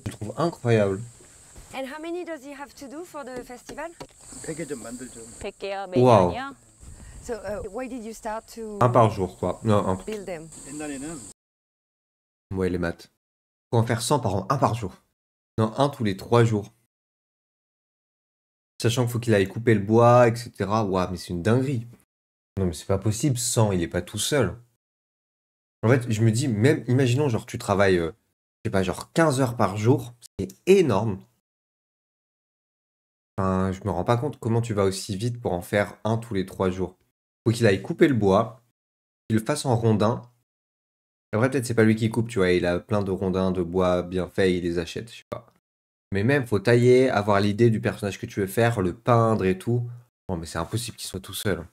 Je trouve incroyable. And how many does he have to do for the festival? 100개 좀 만들죠. 100개요 와우. 매년이요. So why did you start to Un par jour quoi. Non, un. build them? 옛날에는 Ouais, les maths. Faut en faire 100 par an, un par jour. Non, un tous les 3 jours. Sachant qu'il faut qu'il aille couper le bois, etc. Ouah, mais c'est une dinguerie. Non, mais c'est pas possible, 100, il est pas tout seul. En fait, je me dis, même, imaginons, genre, tu travailles, je sais pas, genre 15 heures par jour, c'est énorme. Enfin, je me rends pas compte comment tu vas aussi vite pour en faire un tous les 3 jours. Faut qu'il aille couper le bois, qu'il le fasse en rondins. Après, peut-être c'est pas lui qui coupe, tu vois, il a plein de rondins de bois bien faits, il les achète, je sais pas. Mais même, faut tailler, avoir l'idée du personnage que tu veux faire, le peindre et tout. Bon, mais c'est impossible qu'il soit tout seul.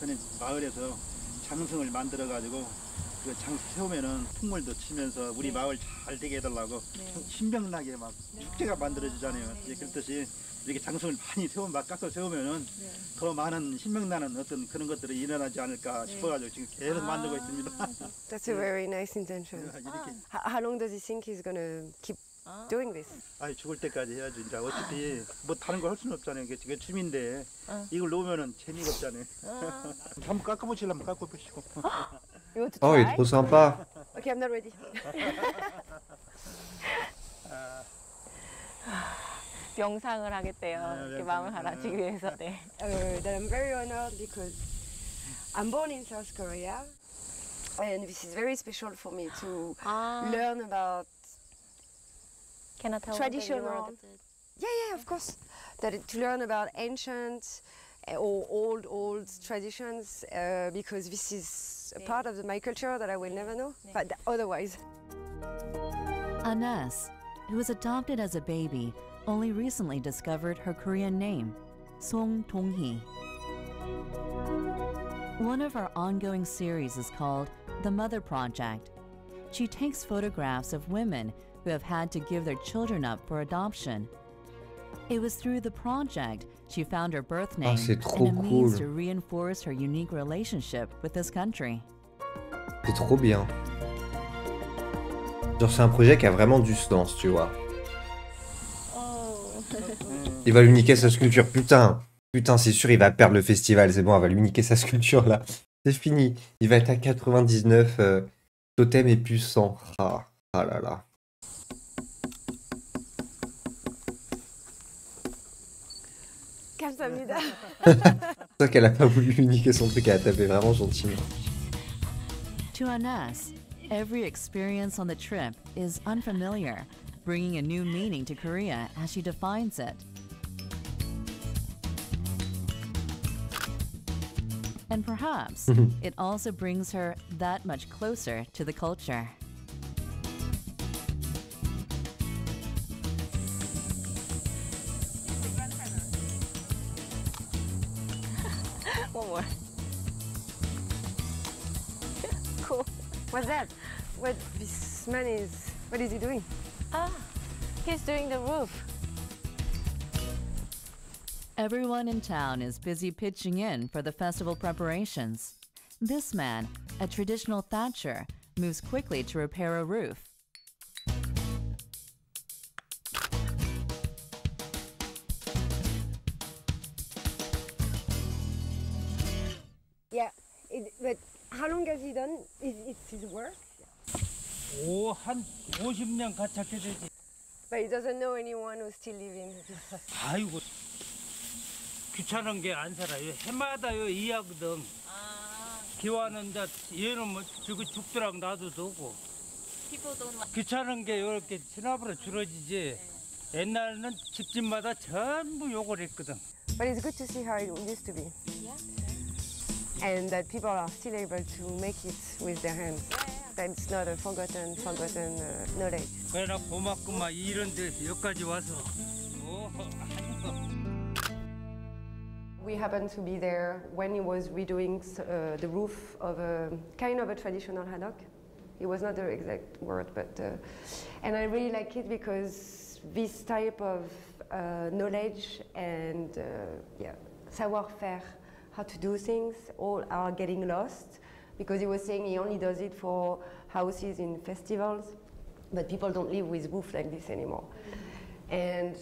전에 마을에서 장승을 만들어가지고 그 장승 세우면은 풍물도 치면서 우리 마을 잘 되게 해달라고 신명나게 막 축제가 만들어지잖아요. 이제 그렇듯이 이렇게 장승을 많이 깎아서 세우면은 더 많은 신명나는 어떤 그런 것들이 일어나지 않을까 싶어가지고 지금 계속 만들고 있습니다. That's a very nice intention. 이렇게 How long does he think he's gonna keep doing this? 아니 죽을 때까지 해야지. 이제 어차피 뭐 다른 거 할 수는 없잖아요. 이게 취미인데 이걸 놓으면은 재미가 없잖아요. 한번 깎아보시려면 깎아보시고. You want to Oh, il try? est trop sympa. Okay, I'm not ready. 명상을 하겠대요. 이렇게 마음을 가라앉히기 위해서. 네. That I'm very honored because I'm born in South Korea, and this is very special for me to learn about. Can I tell Traditional. Yeah, of course. To learn about ancient or old traditions because this is a part of my culture that I will never know. But otherwise. Aness, who was adopted as a baby, only recently discovered her Korean name, Song Dong-hee. One of her ongoing series is called The Mother Project. She takes photographs of women who have had to give their children up for adoption. It was through the project she found her birth name c'est trop and a means cool. to reinforce her unique relationship with this country. C'est trop bien. Genre, c'est un projet qui a vraiment du sens, tu vois. Il va lui niquer sa sculpture, putain. Putain, c'est sûr, il va perdre le festival. C'est bon, elle va lui niquer sa sculpture, là. C'est fini. Il va être à 99. Totem et puissant. Ah là là. 감사합니다. C'est ça qu'elle a pas voulu lui niquer son truc, elle a tapé vraiment gentiment. To Anas, every experience on the trip is unfamiliar, bringing a new meaning to Korea as she defines it. And perhaps it also brings her that much closer to the culture. One more. Cool. What's that? What this man is? What is he doing? Ah, he's doing the roof. Everyone in town is busy pitching in for the festival preparations. This man, a traditional thatcher, moves quickly to repair a roof. Yeah. But how long has he done? It's his work. 한 50년 가깝게 되지. But he doesn't know anyone who's still living. 아이고 귀찮은 게 안 살아요. 해마다요 이하거든. 기와는 이제 얘는 뭐 저거 죽더라고 놔둬두고. 귀찮은 게 이렇게 지나버려 줄어지지. 옛날에는 집집마다 전부 요걸 했거든. But it's good to see how it used to be. And that people are still able to make it with their hands. That it's not a forgotten knowledge. 그래나 고맙구만 이런데 여기까지 와서. We happened to be there when he was redoing the roof of a kind of a traditional haddock. It was not the exact word, but and I really like it because this type of knowledge and savoir-faire, how to do things, all are getting lost because he was saying he only does it for houses in festivals, but people don't live with roof like this anymore. And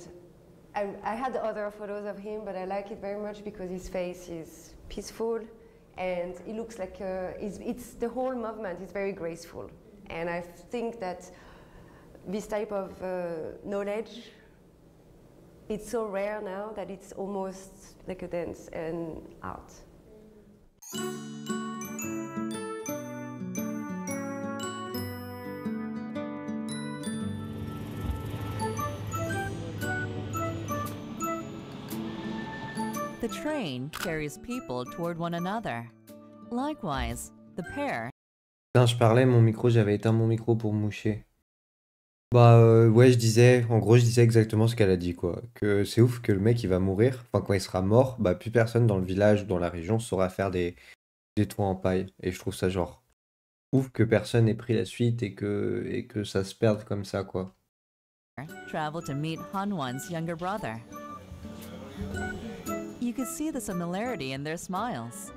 I had other photos of him, but I like it very much because his face is peaceful and it looks like it's the whole movement is very graceful. And I think that this type of knowledge, it's so rare now that it's almost like a dance and art. The train carries people toward one another. Likewise, the pair Putain, je parlais, mon micro, j'avais éteint mon micro pour me moucher. Bah ouais, en gros, je disais exactement ce qu'elle a dit, quoi. Que c'est ouf que le mec, il va mourir. Enfin, quand il sera mort, bah plus personne dans le village ou dans la région saura faire des toits en paille. Et je trouve ça genre ouf que personne ait pris la suite et que ça se perde comme ça, quoi. travel to meet Hanwon's younger brother. You could see the similarity in their smiles.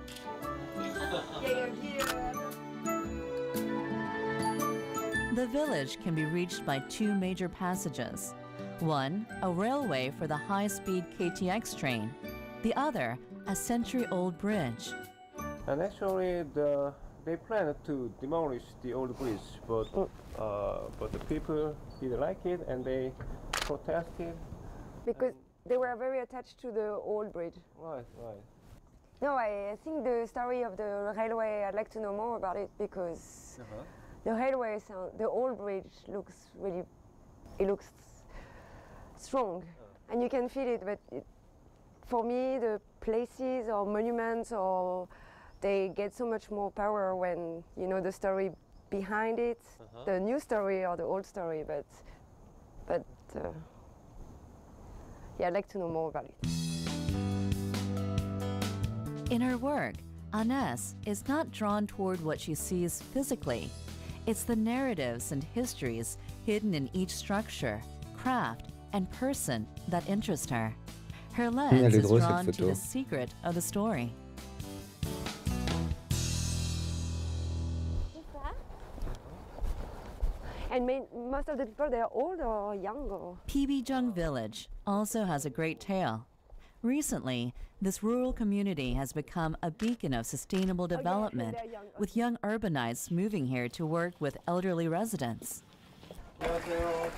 The village can be reached by two major passages. One, a railway for the high-speed KTX train. The other, a century-old bridge. And actually, they planned to demolish the old bridge, but the people didn't like it and they protested. Because they were very attached to the old bridge. Right. No, I think the story of the railway, I'd like to know more about it because the railway, the old bridge looks strong and you can feel it, but for me, the places or monuments they get so much more power when you know the story behind it, the new story or the old story, but yeah, I'd like to know more about it. In her work, Anès is not drawn toward what she sees physically. It's the narratives and histories hidden in each structure, craft, and person that interest her. Her lens Elle est is drôle, drawn cette to photo. the secret of the story. And most of the people, they're old or young or... Pibijung Village also has a great tale. Recently, this rural community has become a beacon of sustainable development, they're young. with young urbanites moving here to work with elderly residents. 안녕하세요.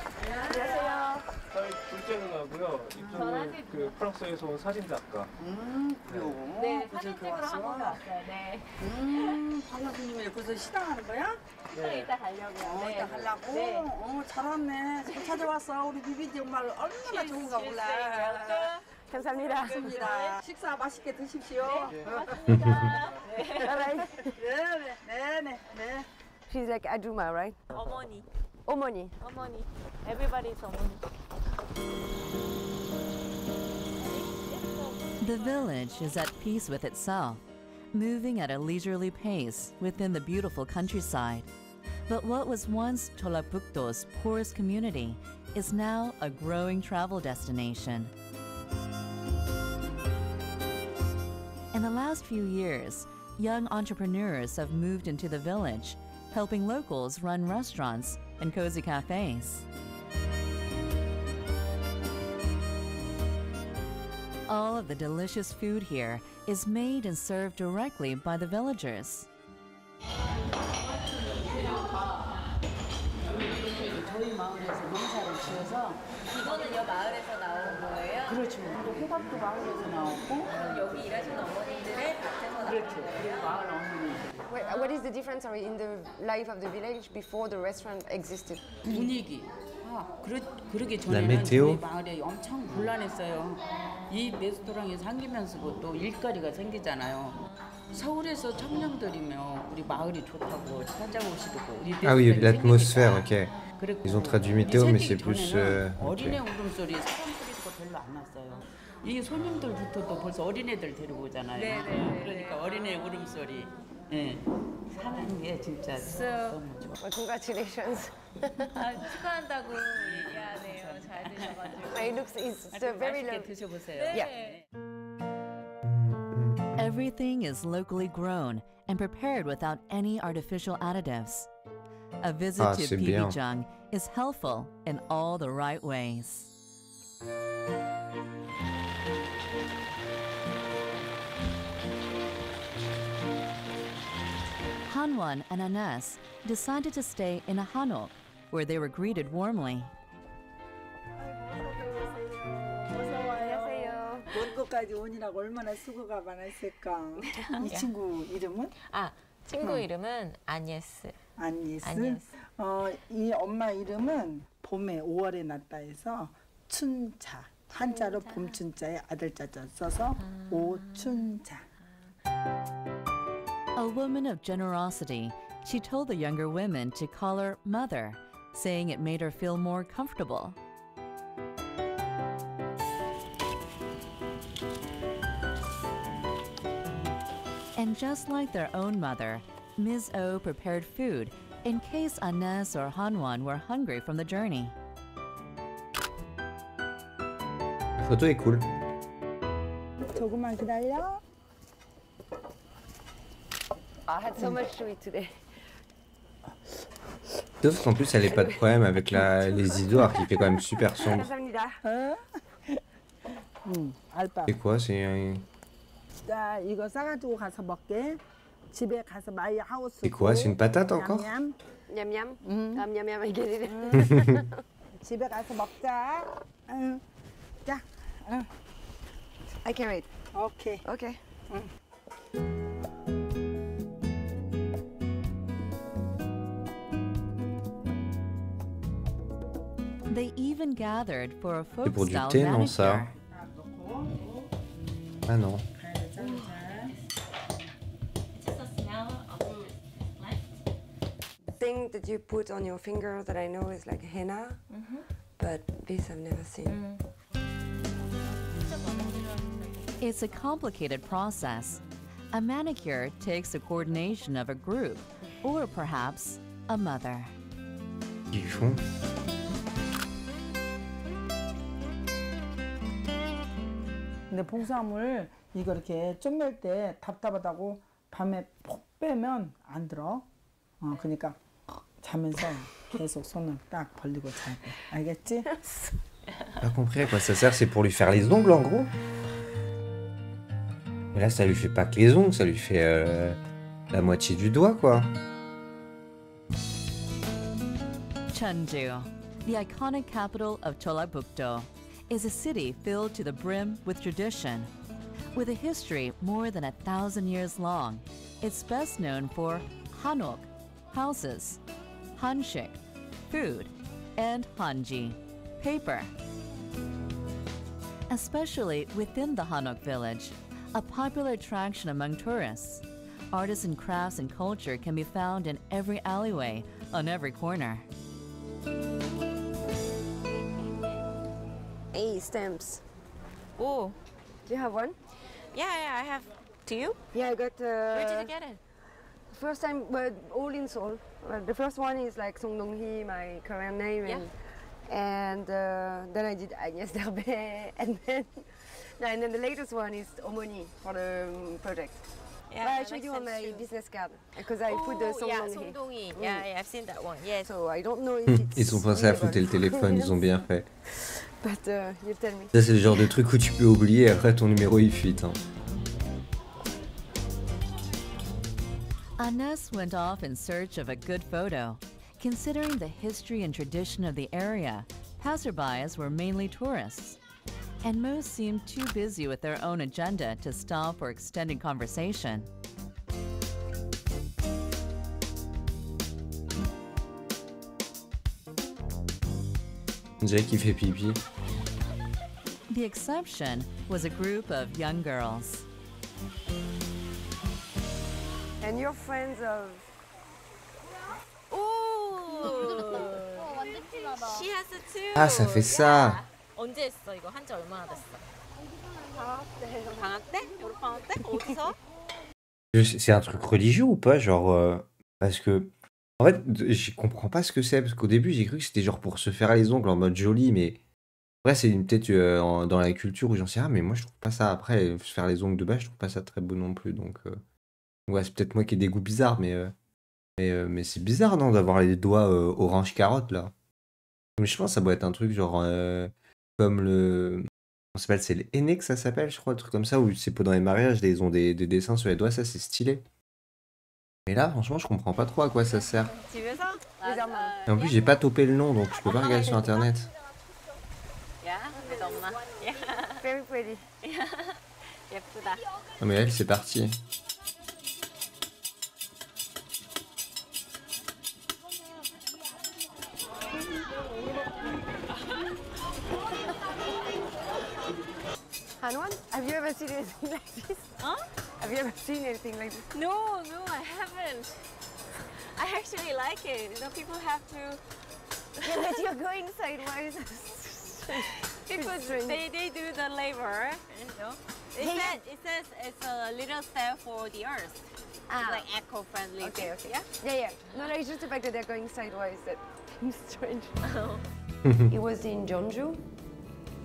저희 둘째 누나고요. 이쪽은 그 프랑스에서 온 사진 작가. 그래요? 네, 그저 사진 찍으러 한번 왔어요. 네. 방학님이 벌써 시장하는 거야? 네, 이따 가려고요. 네. 이따 가려고? 네. 잘 왔네. 잘 찾아왔어. 우리 비비 정말 얼마나 좋은가 몰라. 감사합니다. 감사합니다. 식사 맛있게 드십시오. 고맙습니다. 네. She's like Ajuma, right? 어머니, Omoni. 어머니. Everybody's 어머니. The village is at peace with itself, moving at a leisurely pace within the beautiful countryside. But what was once Tolapukto's poorest community is now a growing travel destination. In the last few years, young entrepreneurs have moved into the village, helping locals run restaurants and cozy cafes. All of the delicious food here is made and served directly by the villagers. 저희 마을에서 농사를 지어서 이거는 여 마을에서 나온 거예요? 그렇죠. 또 호박도 마을에서 나왔고 여기 일하시는 어머니들의 밭에서 나온 그렇죠. 거예요? 그리고 마을 어머니 What is the difference in the life of the village before the restaurant existed? 분위기. 그러기 La 전에는 météo. 저희 마을에 엄청 곤란했어요. 이 레스토랑이 생기면서 또 일거리가 생기잖아요. 서울에서 청년들이면 우리 마을이 좋다고 찾아오시고 우리 Ah oui, 레스토랑이 l'atmosphère, 생기니까. ok. 그랬고, Ils ont traduit météo, mais c'est plus... 어린애 ok. 울음소리, 사람 소리가 별로 안 났어요. 이 손님들부터도 벌써 어린애들 데리고 오잖아요. 네네. 그러니까 어린애 울음소리. 예. 사는 게 진짜 너무 좋아. Well, congratulations. 축하한다고 얘기하네요. 잘 드셔가지고. It looks it's very 맛있게 lovely. 드셔보세요. Yeah. Everything is locally grown and prepared without any artificial additives. A visit Ah, to c'est bien. Pibijung is helpful in all the right ways. Hanwon and Anès decided to stay in a hanok, where they were greeted warmly. 안녕하세요. 먼 곳까지 오느라고 얼마나 수고가 많았을까. 이 친구 이름은? 친구 이름은 아니에스. 안니스. 안니스. 이 엄마 이름은 봄에 5월에 났다 해서 춘자. 한자로 봄춘자에 아들자자 써서 오춘자. A woman of generosity, she told the younger women to call her mother, saying it made her feel more comfortable. And just like their own mother, Ms. O prepared food in case Anès or Hanwon were hungry from the journey. La photo est cool. 조금만 기다려. I had so much to eat today. Sauf qu'en plus, elle n'a pas de problème avec les idoires qui fait quand même super sombre. 감사합니다. 알바. C'est quoi? C'est un... 자, 이거 싸가지고 가서 먹게. 집에 가서 마이 하우스. C'est quoi? C'est une patate encore? Miam miam. Miam miam. I get it. 집에 가서 먹자. 자, I can wait. 오케이. Okay. They even gathered for a C'est pour du folk-style thé, non, ça? manicure. Ah non. Thing that you put on your finger that I know is like henna, but this I've never seen. It's a complicated process. A manicure takes the coordination of a group or perhaps a mother. Ils font. 근데 봉사물 이거 이렇게 쪼맬 때 답답하다고 밤에 푹 빼면 안 들어. 그러니까 자면서 계속 손을 딱 벌리고 자고. 알겠지? Pas compris à quoi ça sert, c'est pour lui faire les ongles en gros. Mais là, ça lui fait pas que les ongles, ça lui fait la moitié du doigt quoi. Cheonju, the iconic capital of Jeollabuk-do, is a city filled to the brim with tradition. With a history more than 1,000 years long, it's best known for hanok, houses, hanshik, food, and hanji, paper. Especially within the Hanok village, a popular attraction among tourists, artisan crafts and culture can be found in every alleyway, on every corner. Hey, stamps. Oh, Do you have one? yeah, I have. Do you? Yeah, I got. Where did you get it? First time, but all in Seoul. The first one is like Song Dong-hee, my Korean name, Yeah. and then I did Agnès Derbe, and then the latest one is Omoni for the project. Yeah, But I that showed makes you on sense my too. business card because I put the Song yeah, Dong-hee. Song Dong-hee. Yeah, I've seen that one. Yes. So I don't know if it's. Ils ont pensé à foutre le readable. téléphone, ils ont bien fait. But you tell me. Ça, c'est le genre de truc où tu peux oublier et après ton numéro il fuite. Hein. Agnès went off in search of a good photo. Considering the history and tradition of the area, passerbys were mainly tourists. And most seemed too busy with their own agenda to stop for extended conversation. On dirait qu'il fait pipi. The exception was a group of young girls. And you're friends of. Oh, 완전 진하다. she has it too. Ah, ça fait ça. 언제 했어? 이거 한지 얼마나 됐어? 방학 때? 여름 방학 때? 어디서? C'est un truc religieux ou pas? Genre. Parce que. En fait, je comprends pas ce que c'est. Parce qu'au début, j'ai cru que c'était genre pour se faire les ongles en mode joli, mais. Après, c'est peut-être dans la culture où j'en sais rien, mais moi je trouve pas ça. Après, se faire les ongles de base, je trouve pas ça très beau non plus. Donc. Ouais, c'est peut-être moi qui ai des goûts bizarres, mais c'est bizarre, non, d'avoir les doigts orange carotte là. Mais je pense que ça doit être un truc genre. Comme le. On s'appelle, c'est les aînés que ça s'appelle, je crois, un truc comme ça, où c'est pendant les mariages, ils ont des dessins sur les doigts, ça c'est stylé. Mais là, franchement, je comprends pas trop à quoi ça sert. 집에서? Et en plus, j'ai pas topé le nom, donc je peux pas regarder sur internet. Yeah, with 엄마. Yeah. Very pretty. 예쁘다. Non, mais elle, c'est parti. Hanwon, have you ever seen anything like this? Huh? Have you ever seen anything like this? No, I haven't. I actually like it. You know, people have to. Yeah, but you're going sideways. People they do the labor. You know, it says it's a little step for the earth. It's like eco-friendly. Okay, okay. Yeah. Yeah. No, it's just the fact that they're going sideways that seems strange. It was in Jeonju,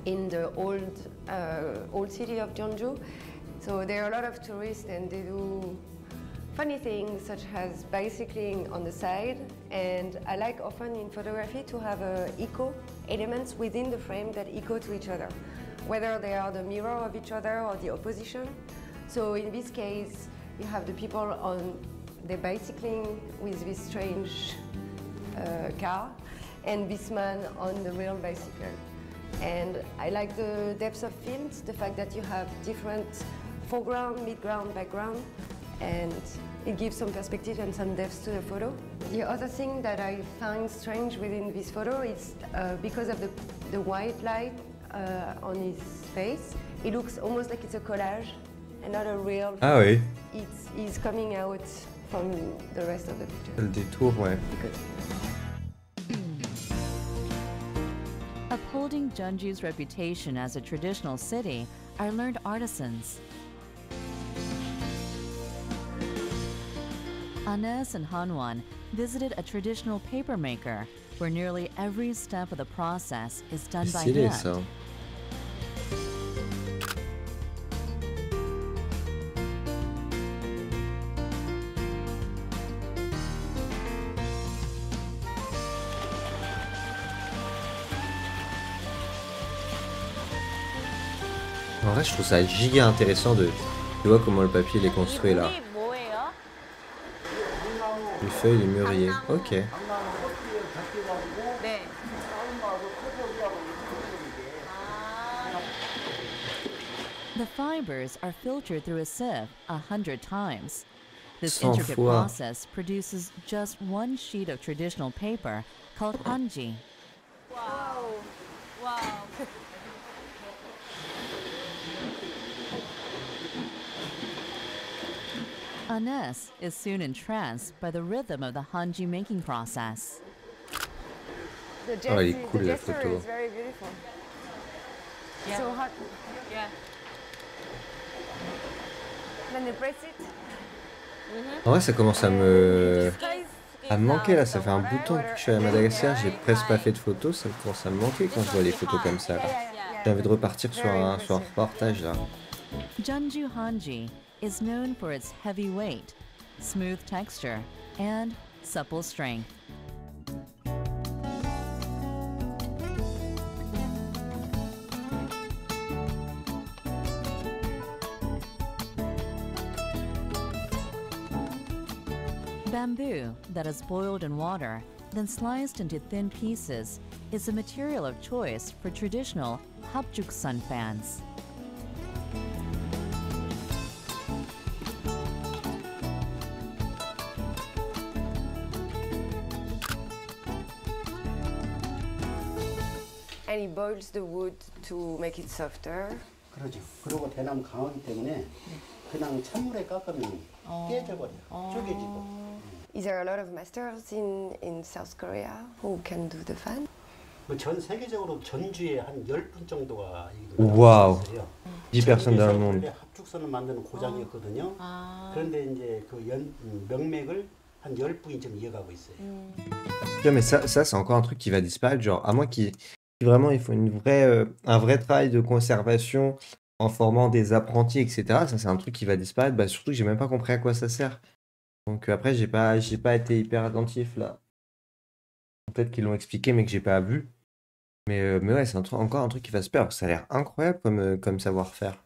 in the old city of Jeonju. So there are a lot of tourists and they do funny things such as bicycling on the side. And I like often in photography to have eco elements within the frame that echo to each other, whether they are the mirror of each other or the opposition. So in this case, you have the people on the bicycling with this strange car and this man on the real bicycle. And I like the depth of field, the fact that you have different foreground, midground, background, and it gives some perspective and some depth to the photo. The other thing that I find strange within this photo is because of the white light on his face, it looks almost like it's a collage and not a real. Ah oui. It's coming out from the rest of the picture. Le détour, ouais. Upholding Jeonju's reputation as a traditional city are learned artisans. Ines and Hanwan visited a traditional paper maker where nearly every step of the process is done by Stylé hand. ça. En vrai, je trouve ça giga intéressant de. Tu vois comment le papier il est construit là. 물이 뭐예요? Les feuilles, les mûriers. Ok. 네. The fibers are filtered through a sieve 100 times. This 100 intricate fois. process produces just one sheet of traditional paper called hanji. 와우. 와우. Ines is soon entranced by the rhythm of the hanji making process. The Oh, elle est gesture, cool, the la gesture photo. is very beautiful. Yeah. So hot. Yeah. When you press it, En vrai, ça commence à me guys, manquer là. Ça fait un bout de temps que je suis à Madagascar. J'ai presque pas fait de photos. Ça commence à me manquer quand je vois les photos comme ça. Là. J'ai envie de repartir sur un reportage là. Jeonju hanji is known for its heavy weight, smooth texture, and supple strength. Bamboo that is boiled in water, then sliced into thin pieces, is the material of choice for traditional hapjuksun fans. and he boils the wood to make it softer. 그러죠. 그리고 대나무 강하기 때문에 그냥 찬물에 깎으면 깨져버려요. 쪼개지고. Is there a lot of masters in South Korea who can do the fan? 전 세계적으로 전주에 한 10분 정도가 와우. 10 personnes dans le monde. 합죽선을 만드는 고장이었거든요. 그런데 이제 그 명맥을 한 10분이 좀 이어가고 있어요. Ouais, mais ça c'est encore un truc qui va disparaître. Genre, à moins qu'il vraiment il faut un vrai travail de conservation en formant des apprentis, etc. Ça, c'est un truc qui va disparaître. Bah, surtout que j'ai même pas compris à quoi ça sert. Donc après, j'ai pas été hyper attentif là. Peut-être qu'ils l'ont expliqué, mais que j'ai pas vu. Mais ouais, c'est encore un truc qui va se perdre. Ça a l'air incroyable comme savoir-faire.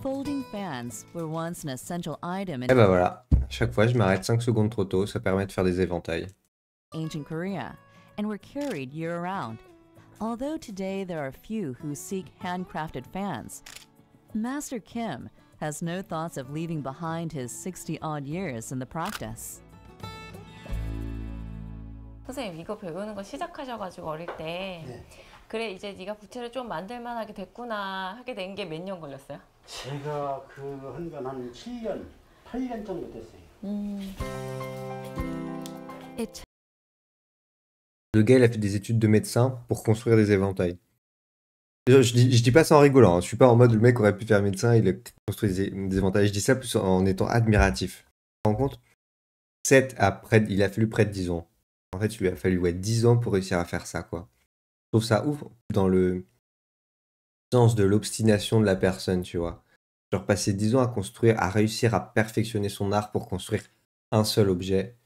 Folding fans were once an essential item in Et bah voilà. Chaque fois, je m'arrête 5 secondes trop tôt. Ça permet de faire des éventails. ancient Korea and were carried year-round. Although today there are few who seek handcrafted fans, Master Kim has no thoughts of leaving behind his 60-odd years in the practice. 선생님 이거 배우는 거 시작하셔가지고 어릴 때 그래 이제 네가 부채를 좀 만들만하게 됐구나 하게 된 게 몇 년 걸렸어요? 제가 그 한 건 한 7년, 8년 정도 됐어요. It Le gars, il a fait des études de médecin pour construire des éventails. Je dis pas ça en rigolant. Hein. Je suis pas en mode le mec aurait pu faire médecin, il a construit des éventails. Je dis ça plus en étant admiratif. Tu te rends compte? Il a fallu près de 10 ans. En fait, il lui a fallu 10 ans pour réussir à faire ça, quoi. Je trouve ça ouf dans le sens de l'obstination de la personne, tu vois. Genre passer 10 ans à construire, à réussir à perfectionner son art pour construire un seul objet.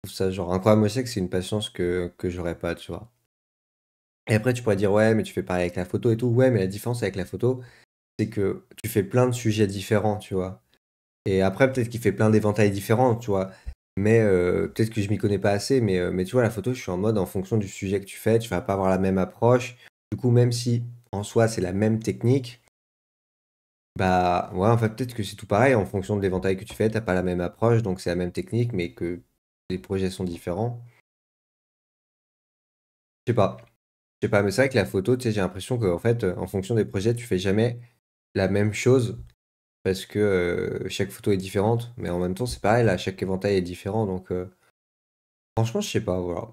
Je trouve ça genre incroyable. Moi, je sais que c'est une patience que j'aurais pas, tu vois. Et après, tu pourrais dire, ouais, mais tu fais pareil avec la photo et tout. Ouais, mais la différence avec la photo, c'est que tu fais plein de sujets différents, tu vois. Et après, peut-être qu'il fait plein d'éventails différents, tu vois. Mais peut-être que je m'y connais pas assez, mais tu vois, la photo, je suis en mode en fonction du sujet que tu vas pas avoir la même approche. Du coup, même si en soi c'est la même technique, bah ouais, en fait, peut-être que c'est tout pareil. En fonction de l'éventail que tu fais, t'as pas la même approche, donc c'est la même technique, mais que les projets sont différents. Je sais pas. Je sais pas, mais c'est vrai que la photo, tu sais, j'ai l'impression qu'en fait, en fonction des projets, tu fais jamais la même chose. Parce que chaque photo est différente, mais en même temps, c'est pareil, là, chaque éventail est différent, donc franchement, je sais pas, voilà.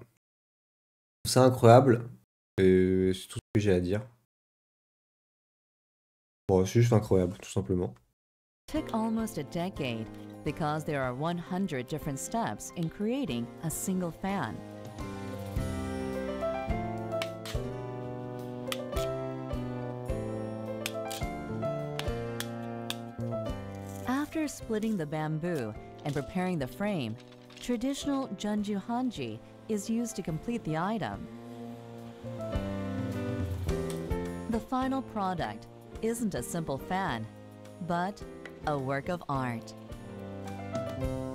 C'est incroyable, et c'est tout ce que j'ai à dire. Bon, c'est juste incroyable, tout simplement. took almost a decade, because there are 100 different steps in creating a single fan. After splitting the bamboo and preparing the frame, traditional Jeonju Hanji is used to complete the item. The final product isn't a simple fan, but a work of art.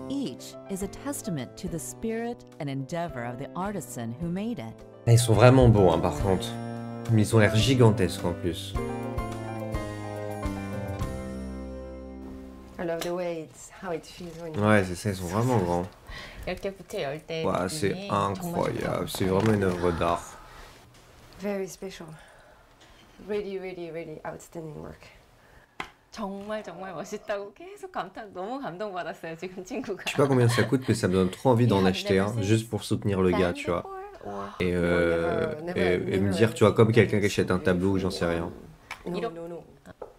Each is a testament to the spirit and endeavor of the artisan who made it. Ils sont vraiment beaux, hein, par contre. Mais ils ont l'air gigantesques en plus. I love the way how it feels when Ouais, c'est ça, ils sont vraiment grands. 이렇게 부채 열 때 Wow, c'est incroyable, c'est vraiment une œuvre d'art. Very special. Really, really, really outstanding work. 정말 멋있다고 계속 너무 감동받았어요 지금 친구가. Je sais pas combien ça coûte, mais ça me donne trop envie d'en acheter un, juste pour soutenir le gars, tu vois. Et me dire, tu vois, comme quelqu'un qui achète un tableau ou j'en sais rien. No.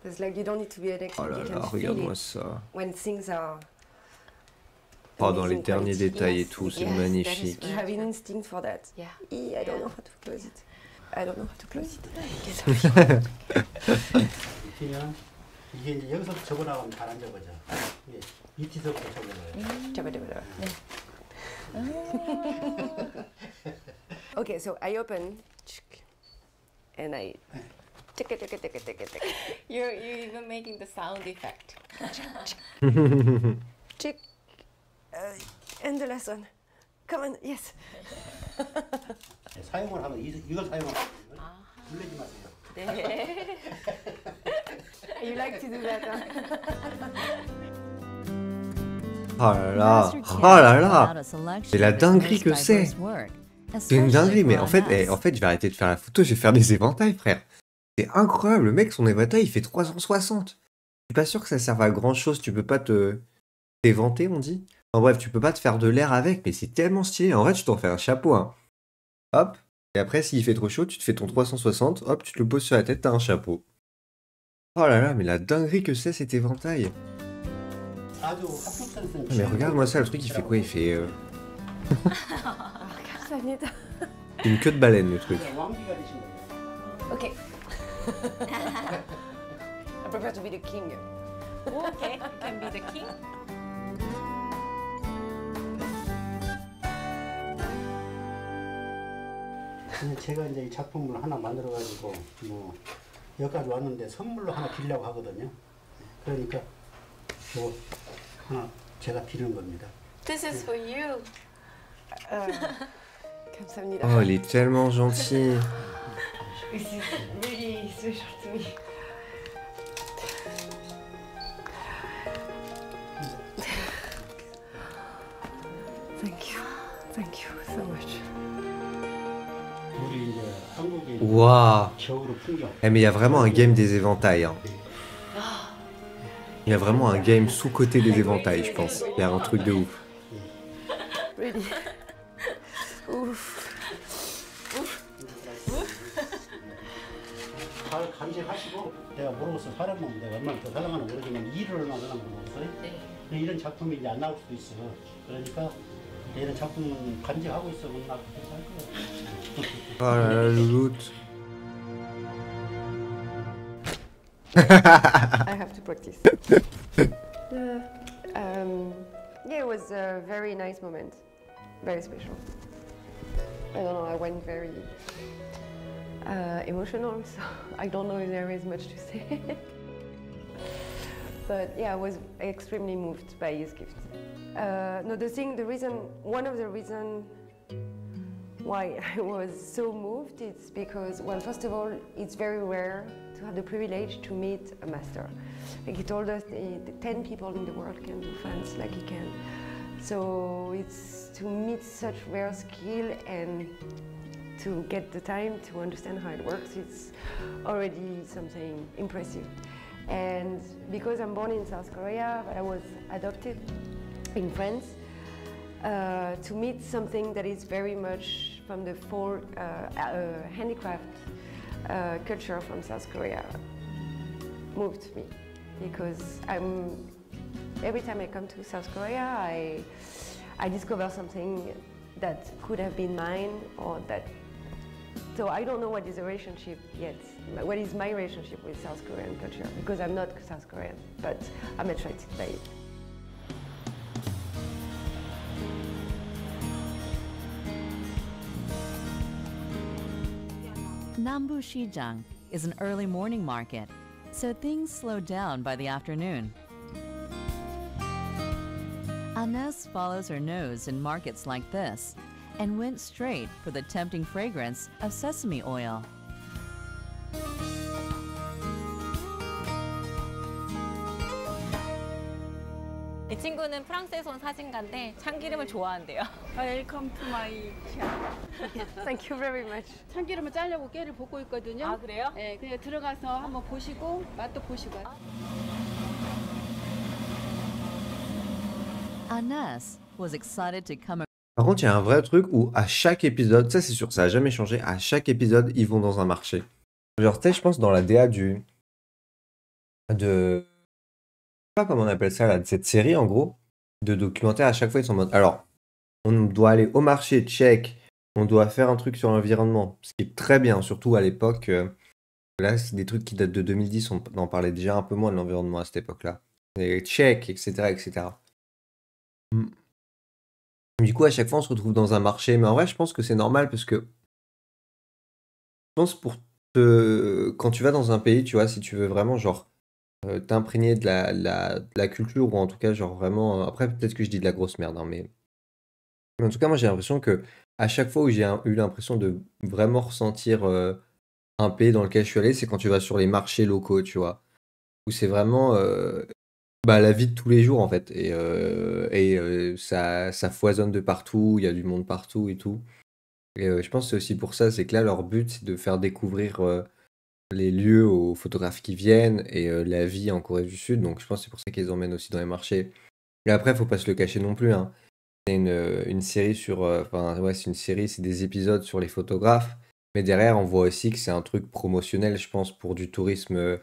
It's like you don't need to be an expert. Oh là You là, can feel regarde-moi it ça. when things are Oh, dans les amazing derniers quality. détails et Yes, tout, c'est yes, magnifique. You have an instinct for that. Yeah. I don't know how to close it. I don't know how to close it. 그러면 이게 이제 여기서부터 접어나가면 잘 안 접어져. 이게 밑에서부터 접어져요. Okay, so I open and I You're even making the sound effect. check and the last one. Come on, yes. 사용을 하면 이걸 사용하면 물리지 마세요. 네. You like to do that, huh? Oh là là, oh là là, c'est la dinguerie que c'est. C'est une dinguerie, mais en fait, je vais arrêter de faire la photo, je vais faire des éventails, frère. C'est incroyable, le mec, son éventail, il fait 360. Je suis pas sûr que ça serve à grand chose, tu peux pas t'éventer, on dit. En bref, tu peux pas te faire de l'air avec, mais c'est tellement stylé. En vrai, tu t'en fais un chapeau, hein. Hop, et après, s'il fait trop chaud, tu te fais ton 360, hop, tu te le poses sur la tête, t'as un chapeau. Oh là là, mais la dinguerie que c'est cet éventail. Mais regarde-moi ça, le truc, il fait quoi? Il fait... une queue de baleine, le truc. Okay. I prefer to be the king. Okay, you can be the king. 제가 이제 이 작품을 하나 만들어가지고 뭐 여기까지 왔는데 선물로 하나 드리려고 하거든요. 그러니까 뭐 하나 제가 드리는 겁니다. This is for you. 감사합니다. Oh, il est tellement gentil. This is really special to me. Thank you so much. 우리 이제 한국의 Waouh. 겨울 풍경. Eh, mais il y a vraiment un game des éventails, hein. Il y a vraiment un game sous-côté des éventails, je pense. Il y a un truc de ouf. Really. Oof. 잘 간직하시고 내가 모르겠어 사람은 내가 얼마나 더 사랑하나 모르지만 일을 얼마나 하나 모르겠어요. 근데 이런 작품이 이제 안 나올 수도 있어. 그러니까 이런 작품은 간직하고 있으면 나 그렇게 살 거야. Oh là là, louloute. I have to practice. Yeah, it was a very nice moment. Very special. I don't know, I went very emotional, so I don't know if there is much to say. But yeah, I was extremely moved by his gift. One of the reasons why I was so moved is because, well, first of all, it's very rare to have the privilege to meet a master. Like he told us, 10 people in the world can do fans like he can. So it's to meet such rare skill and to get the time to understand how it works, it's already something impressive. And because I'm born in South Korea, but I was adopted in France, to meet something that is very much from the folk handicraft culture from South Korea moved me, because I'm every time I come to South Korea, I discover something that could have been mine or that. So I don't know what is the relationship yet. What is my relationship with South Korean culture? Because I'm not South Korean, but I'm attracted by it. Nambu Shijang is an early morning market, so things slow down by the afternoon. Anès follows her nose in markets like this and went straight for the tempting fragrance of sesame oil. 이 친구는 프랑스에서 온 사진가인데 참기름을 좋아한대요. 웰컴 투 마이 샵. Thank you very much. 참기름을 짜려고 깨를 볶고 있거든요. 아, 그래요? 네, 그냥 들어가서 한번 보시고 맛도 보시고. Anès was excited to come. Par contre, il y a un vrai truc où à chaque épisode, ça c'est sûr, ça a jamais changé, à chaque épisode, ils vont dans un marché. Genre, tu sais, je pense dans la DA de... Je sais pas comment on appelle ça, là, de cette série, en gros, de documentaires, à chaque fois, ils sont en mode... Alors, on doit aller au marché, check, on doit faire un truc sur l'environnement, ce qui est très bien, surtout à l'époque. Là, c'est des trucs qui datent de 2010, on en parlait déjà un peu moins de l'environnement à cette époque-là. Et check, etc., etc. Du coup, à chaque fois, on se retrouve dans un marché. Mais en vrai, je pense que c'est normal parce que je pense quand tu vas dans un pays, tu vois, si tu veux vraiment, genre, t'imprégner de la culture ou en tout cas, genre, vraiment. Après, peut-être que je dis de la grosse merde, hein, mais en tout cas, moi, j'ai l'impression que à chaque fois où j'ai eu l'impression de vraiment ressentir un pays dans lequel je suis allé, c'est quand tu vas sur les marchés locaux, tu vois, où c'est vraiment la vie de tous les jours en fait et ça foisonne de partout, il y a du monde partout et tout et je pense que c'est aussi pour ça, c'est que là leur but c'est de faire découvrir les lieux aux photographes qui viennent et la vie en Corée du Sud, donc je pense que c'est pour ça qu'ils emmènent aussi dans les marchés. Et après faut pas se le cacher non plus, hein. C'est une série sur c'est une série, c'est des épisodes sur les photographes, mais derrière on voit aussi que c'est un truc promotionnel, je pense, pour du tourisme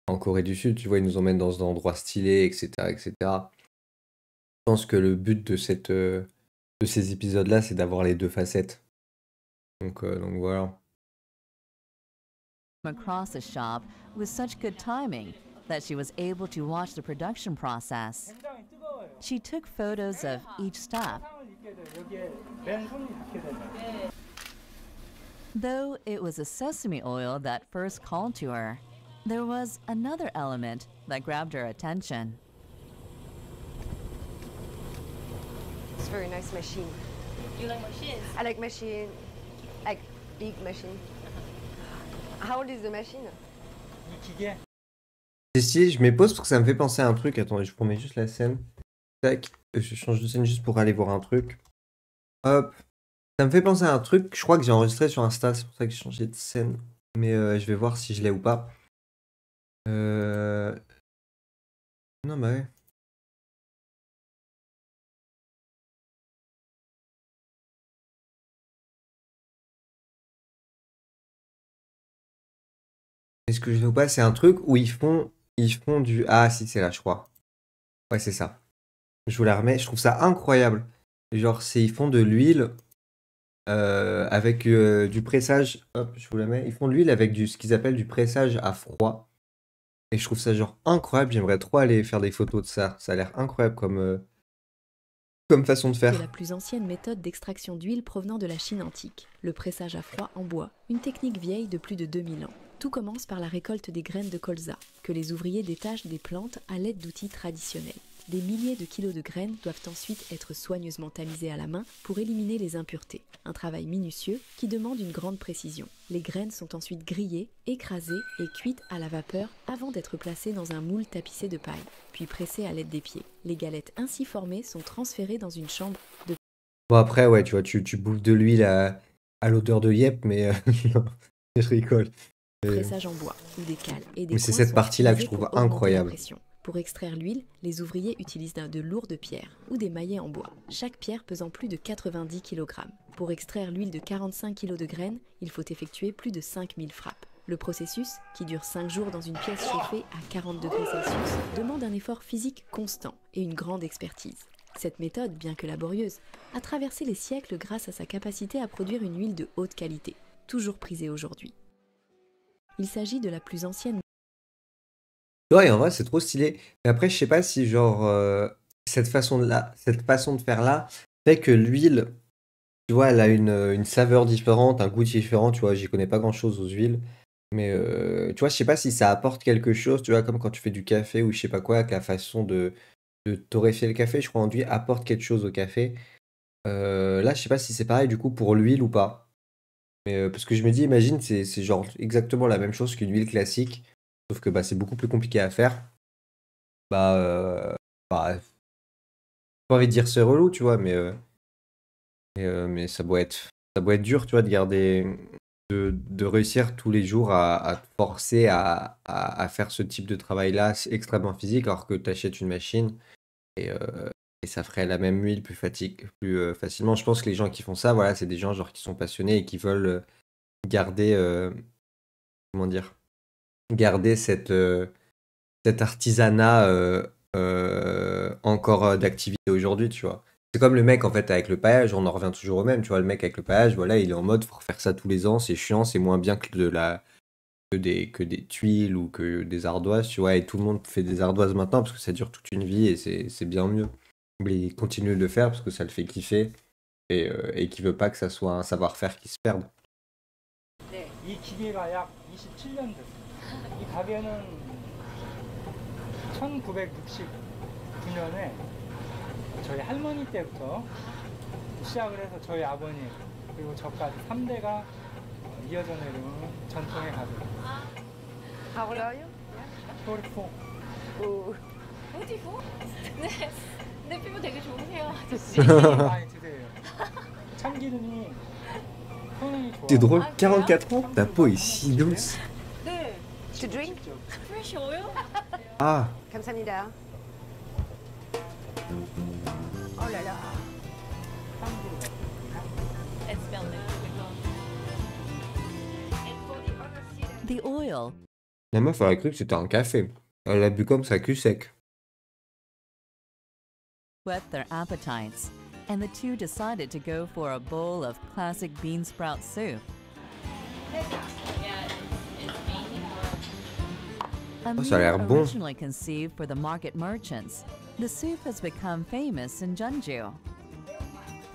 en Corée du Sud, tu vois, ils nous emmènent dans un endroit stylé, etc., etc. Je pense que le but de ces épisodes-là, c'est d'avoir les deux facettes. Donc voilà. Across the shop with such good timing that she was able to watch the production process. She took photos of each step. Though it was the sesame oil that first called to her, there was another element that grabbed her attention. It's a very nice machine. You like machines? I like machine, like big machine. How old is the machine? C'est stylé, je m'épose parce que ça me fait penser à un truc. Attendez, je promets juste la scène. Tac, je change de scène juste pour aller voir un truc. Hop. Ça me fait penser à un truc, je crois que j'ai enregistré sur Insta, c'est pour ça que j'ai changé de scène. Mais je vais voir si je l'ai ou pas. Non, bah ouais. Est-ce que je l'ai ou pas? C'est un truc où ils font du... Ah si, c'est là, je crois. Ouais, c'est ça. Je vous la remets, je trouve ça incroyable. Genre, ils font de l'huile avec du pressage. Hop, je vous la mets. Ils font de l'huile avec ce qu'ils appellent du pressage à froid. Et je trouve ça genre incroyable, j'aimerais trop aller faire des photos de ça. Ça a l'air incroyable comme façon de faire. C'est la plus ancienne méthode d'extraction d'huile provenant de la Chine antique, le pressage à froid en bois, une technique vieille de plus de 2000 ans. Tout commence par la récolte des graines de colza, que les ouvriers détachent des plantes à l'aide d'outils traditionnels. Des milliers de kilos de graines doivent ensuite être soigneusement tamisées à la main pour éliminer les impuretés. Un travail minutieux qui demande une grande précision. Les graines sont ensuite grillées, écrasées et cuites à la vapeur avant d'être placées dans un moule tapissé de paille, puis pressées à l'aide des pieds. Les galettes ainsi formées sont transférées dans une chambre de... Bon après, ouais, tu vois, tu bouffes de l'huile à l'odeur de yep, mais non, je rigole. Pressage en bois ou des cales et des mais c'est coins cette partie-là que je trouve incroyable. Pour extraire l'huile, les ouvriers utilisent de lourdes pierres ou des maillets en bois, chaque pierre pesant plus de 90 kg. Pour extraire l'huile de 45 kg de graines, il faut effectuer plus de 5000 frappes. Le processus, qui dure 5 jours dans une pièce chauffée à 40 degrés Celsius, demande un effort physique constant et une grande expertise. Cette méthode, bien que laborieuse, a traversé les siècles grâce à sa capacité à produire une huile de haute qualité, toujours prisée aujourd'hui. Il s'agit de la plus ancienne. Ouais, en vrai, c'est trop stylé. Mais après, je sais pas si, genre, cette façon de faire là, fait que l'huile, tu vois, elle a une saveur différente, un goût différent, tu vois. J'y connais pas grand-chose aux huiles. Mais, tu vois, je sais pas si ça apporte quelque chose, tu vois, comme quand tu fais du café ou je sais pas quoi, que la façon de torréfier le café, je crois, en d'huile apporte quelque chose au café. Là, je sais pas si c'est pareil, du coup, pour l'huile ou pas. Mais, parce que je me dis, imagine, c'est genre exactement la même chose qu'une huile classique, sauf que bah, c'est beaucoup plus compliqué à faire. Bah, j'ai pas envie de dire c'est relou, tu vois, mais ça doit être dur, tu vois, de garder, de réussir tous les jours à te forcer à faire ce type de travail-là, c'est extrêmement physique, alors que tu achètes une machine et ça ferait la même huile plus facilement. Je pense que les gens qui font ça, voilà, c'est des gens genre qui sont passionnés et qui veulent garder, comment dire, garder cet artisanat encore d'activité aujourd'hui, tu vois. C'est comme le mec en fait avec le paillage, on en revient toujours au même, tu vois. Le mec avec le paillage, voilà, il est en mode faut refaire ça tous les ans, c'est chiant, c'est moins bien que des tuiles ou que des ardoises, tu vois. Et tout le monde fait des ardoises maintenant parce que ça dure toute une vie et c'est bien mieux. Mais il continue de le faire parce que ça le fait kiffer et qu'il veut pas que ça soit un savoir-faire qui se perde. 이 기계가 약 27년 됐어요. 이 가게는 1969년에 저희 할머니 때부터 시작을 해서 저희 아버님 그리고 저까지 3대가 이어져 내려오는 전통의 가게입니다. How old are you? 44. 어디고? 네, 내 피부 되게 좋으세요, 아저씨. 많이 드세요. 참기름이 효능이 좋아. C'est drôle, 44 ans, ta peau est si douce. 네. To drink? 프레쉬 오일? Ah, 감사합니다. Oh là là. It smells like The oil la meuf, elle a cru que c'était un café. Elle l'a bu comme ça, cul sec. whet their appetites, and the two decided to go for a bowl of classic bean sprout soup. A Oh, ça a l'air meal bon. originally conceived for the market merchants, the soup has become famous in Jeonju.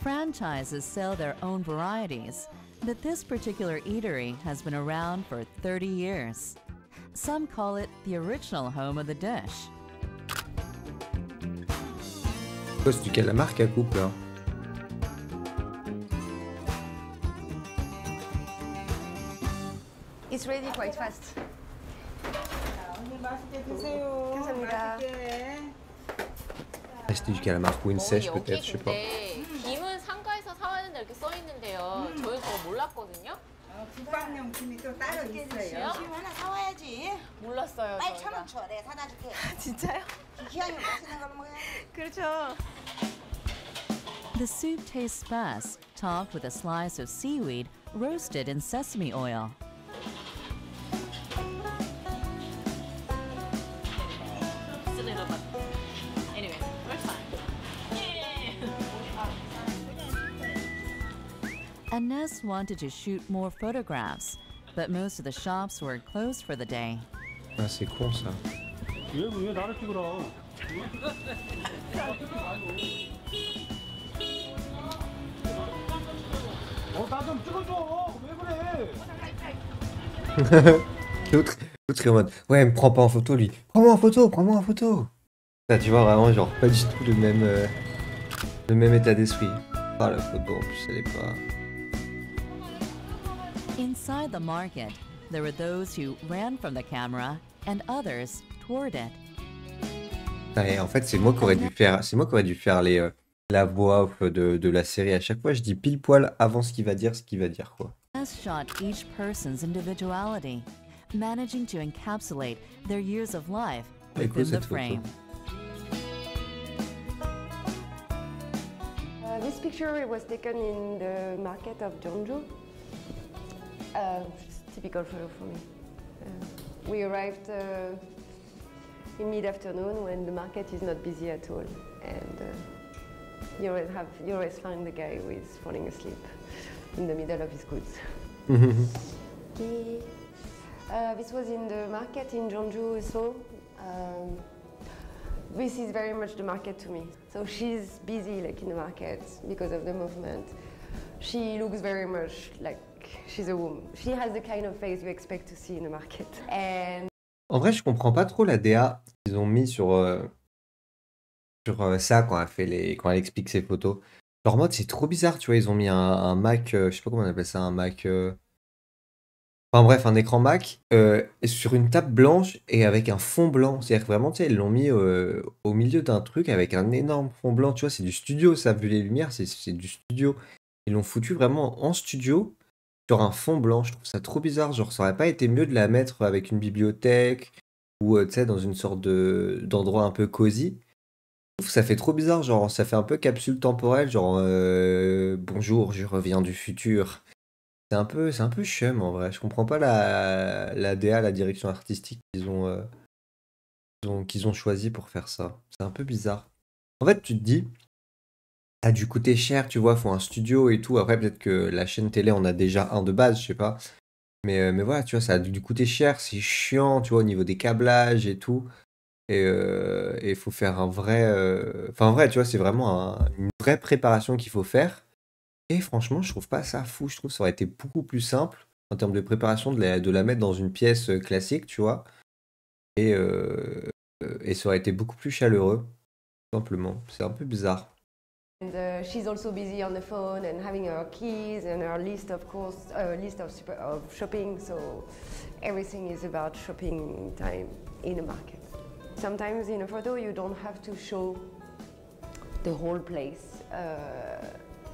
Franchises sell their own varieties, but this particular eatery has been around for 30 years. Some call it the original home of the dish. C'est du calamar qu'elle coupe là. It's ready quite fast. 맛있게 드세요. 감사합니다. Ah, c'était du calamar ou une sèche peut-être, je sais pas. 김은 상가에서 사왔는데 이렇게 써 있는데요. 저희 저거 몰랐거든요. 국밥용 김이 또 따로 있어요. 김 하나 사와야지. 몰랐어요. 빨리 저희가. 1,000원 줘. 내가 사다 줄게. 진짜요? 기왕이면 맛있는 걸 먹어야지. 그렇죠. The soup tastes best topped with a slice of seaweed roasted in sesame oil. It's a little bit. Anyway, we're fine. Inès wanted to shoot more photographs, but most of the shops were closed for the day. Ah, c'est con ça. 왜 나를 찍으라? 나 좀 찍어줘. 왜 그래? L'autre est en mode ouais, me prends pas en photo lui. Prends-moi en photo, prends-moi en photo. Ça, tu vois vraiment, genre pas du tout le même état d'esprit. Ah, la photo en plus, elle est pas. Inside the market, there were those who ran from the camera and others toward it. Ouais, en fait, c'est moi qui aurais dû faire la voix off de la série. À chaque fois, je dis pile poil avant ce qu'il va dire, quoi. Inès shot each person's individuality, managing to encapsulate their years of life Elle est cool, within the cette photo. frame. This picture it was taken in the market of Jeonju. It's typical photo for me. We arrived in mid-afternoon when the market is not busy at all, and you always find the guy who is falling asleep in the middle of his goods. This was in the market in Jeonju, so this is very much the market to me. So she's busy like in the market because of the movement. She looks very much like she's a woman. She has the kind of face you expect to see in the market. And En vrai, je comprends pas trop la DA qu'ils ont mis sur ça quand elle explique ses photos. Leur mode, c'est trop bizarre, tu vois. Ils ont mis un Mac, je sais pas comment on appelle ça, un Mac. Enfin bref, un écran Mac sur une table blanche et avec un fond blanc. C'est-à-dire que vraiment, tu sais, ils l'ont mis au milieu d'un truc avec un énorme fond blanc. Tu vois, c'est du studio, ça, vu les lumières, c'est du studio. Ils l'ont foutu vraiment en studio sur un fond blanc. Je trouve ça trop bizarre. Genre, ça aurait pas été mieux de la mettre avec une bibliothèque ou, tu sais, dans une sorte d'endroit un peu cosy. Je trouve que ça fait trop bizarre. Genre, ça fait un peu capsule temporelle. Genre, bonjour, je reviens du futur. C'est un peu chum en vrai. Je comprends pas la DA, la direction artistique qu'ils ont choisi pour faire ça. C'est un peu bizarre. En fait, tu te dis, ça a dû coûter cher, tu vois, faut un studio et tout. Après, peut-être que la chaîne télé en a déjà un de base, je sais pas. Mais voilà, tu vois, ça a dû coûter cher, c'est chiant, tu vois, au niveau des câblages et tout. Et il faut faire un vrai. Enfin, en vrai, tu vois, c'est vraiment une vraie préparation qu'il faut faire. Et franchement, je trouve pas ça fou. Je trouve que ça aurait été beaucoup plus simple en termes de préparation de la mettre dans une pièce classique, tu vois. Et ça aurait été beaucoup plus chaleureux, tout simplement. C'est un peu bizarre. And she's also busy on the phone and having her keys and her list, of course, list of shopping. So everything is about shopping time in a market. Sometimes in a photo, you don't have to show the whole place.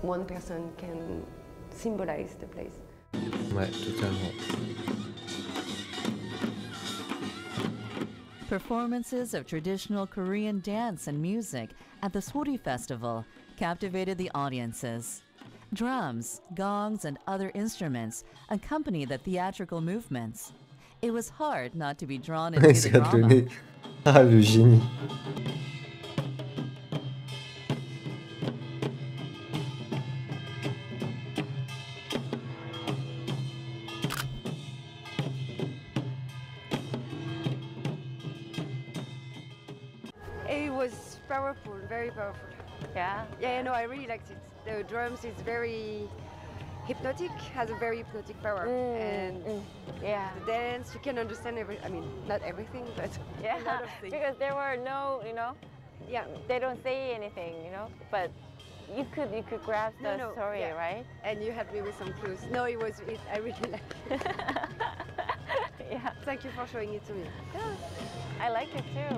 One person can symbolize the place. Ouais, totalement. Performances of traditional Korean dance and music at the Swori Festival captivated the audiences. Drums, gongs, and other instruments accompany the theatrical movements. It was hard not to be drawn into the Ça a drama. donné. Ah, le génie. It was powerful, very powerful. Yeah? Yeah, no, I really liked it. The drums is very hypnotic, has a very hypnotic power. And Yeah. the dance, you can understand I mean, not everything, but Yeah, a lot of things. because there were no, Yeah. they don't say anything, but you could grasp the No, story, yeah. right? And you helped me with some clues. No, I really liked it. Yeah, Thank you for showing it to me. I like it too.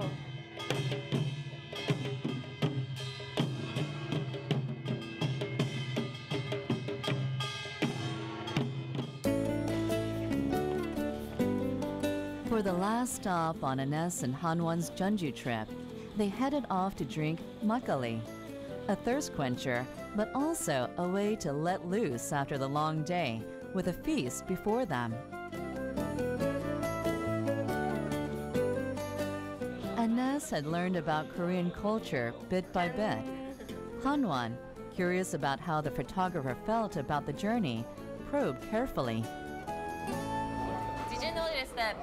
For the last stop on Ines and Hanwon's Jeonju trip, they headed off to drink makgeolli, a thirst quencher, but also a way to let loose after the long day, with a feast before them. Ines had learned about Korean culture bit by bit. Hanwon, curious about how the photographer felt about the journey, probed carefully. Did you notice that,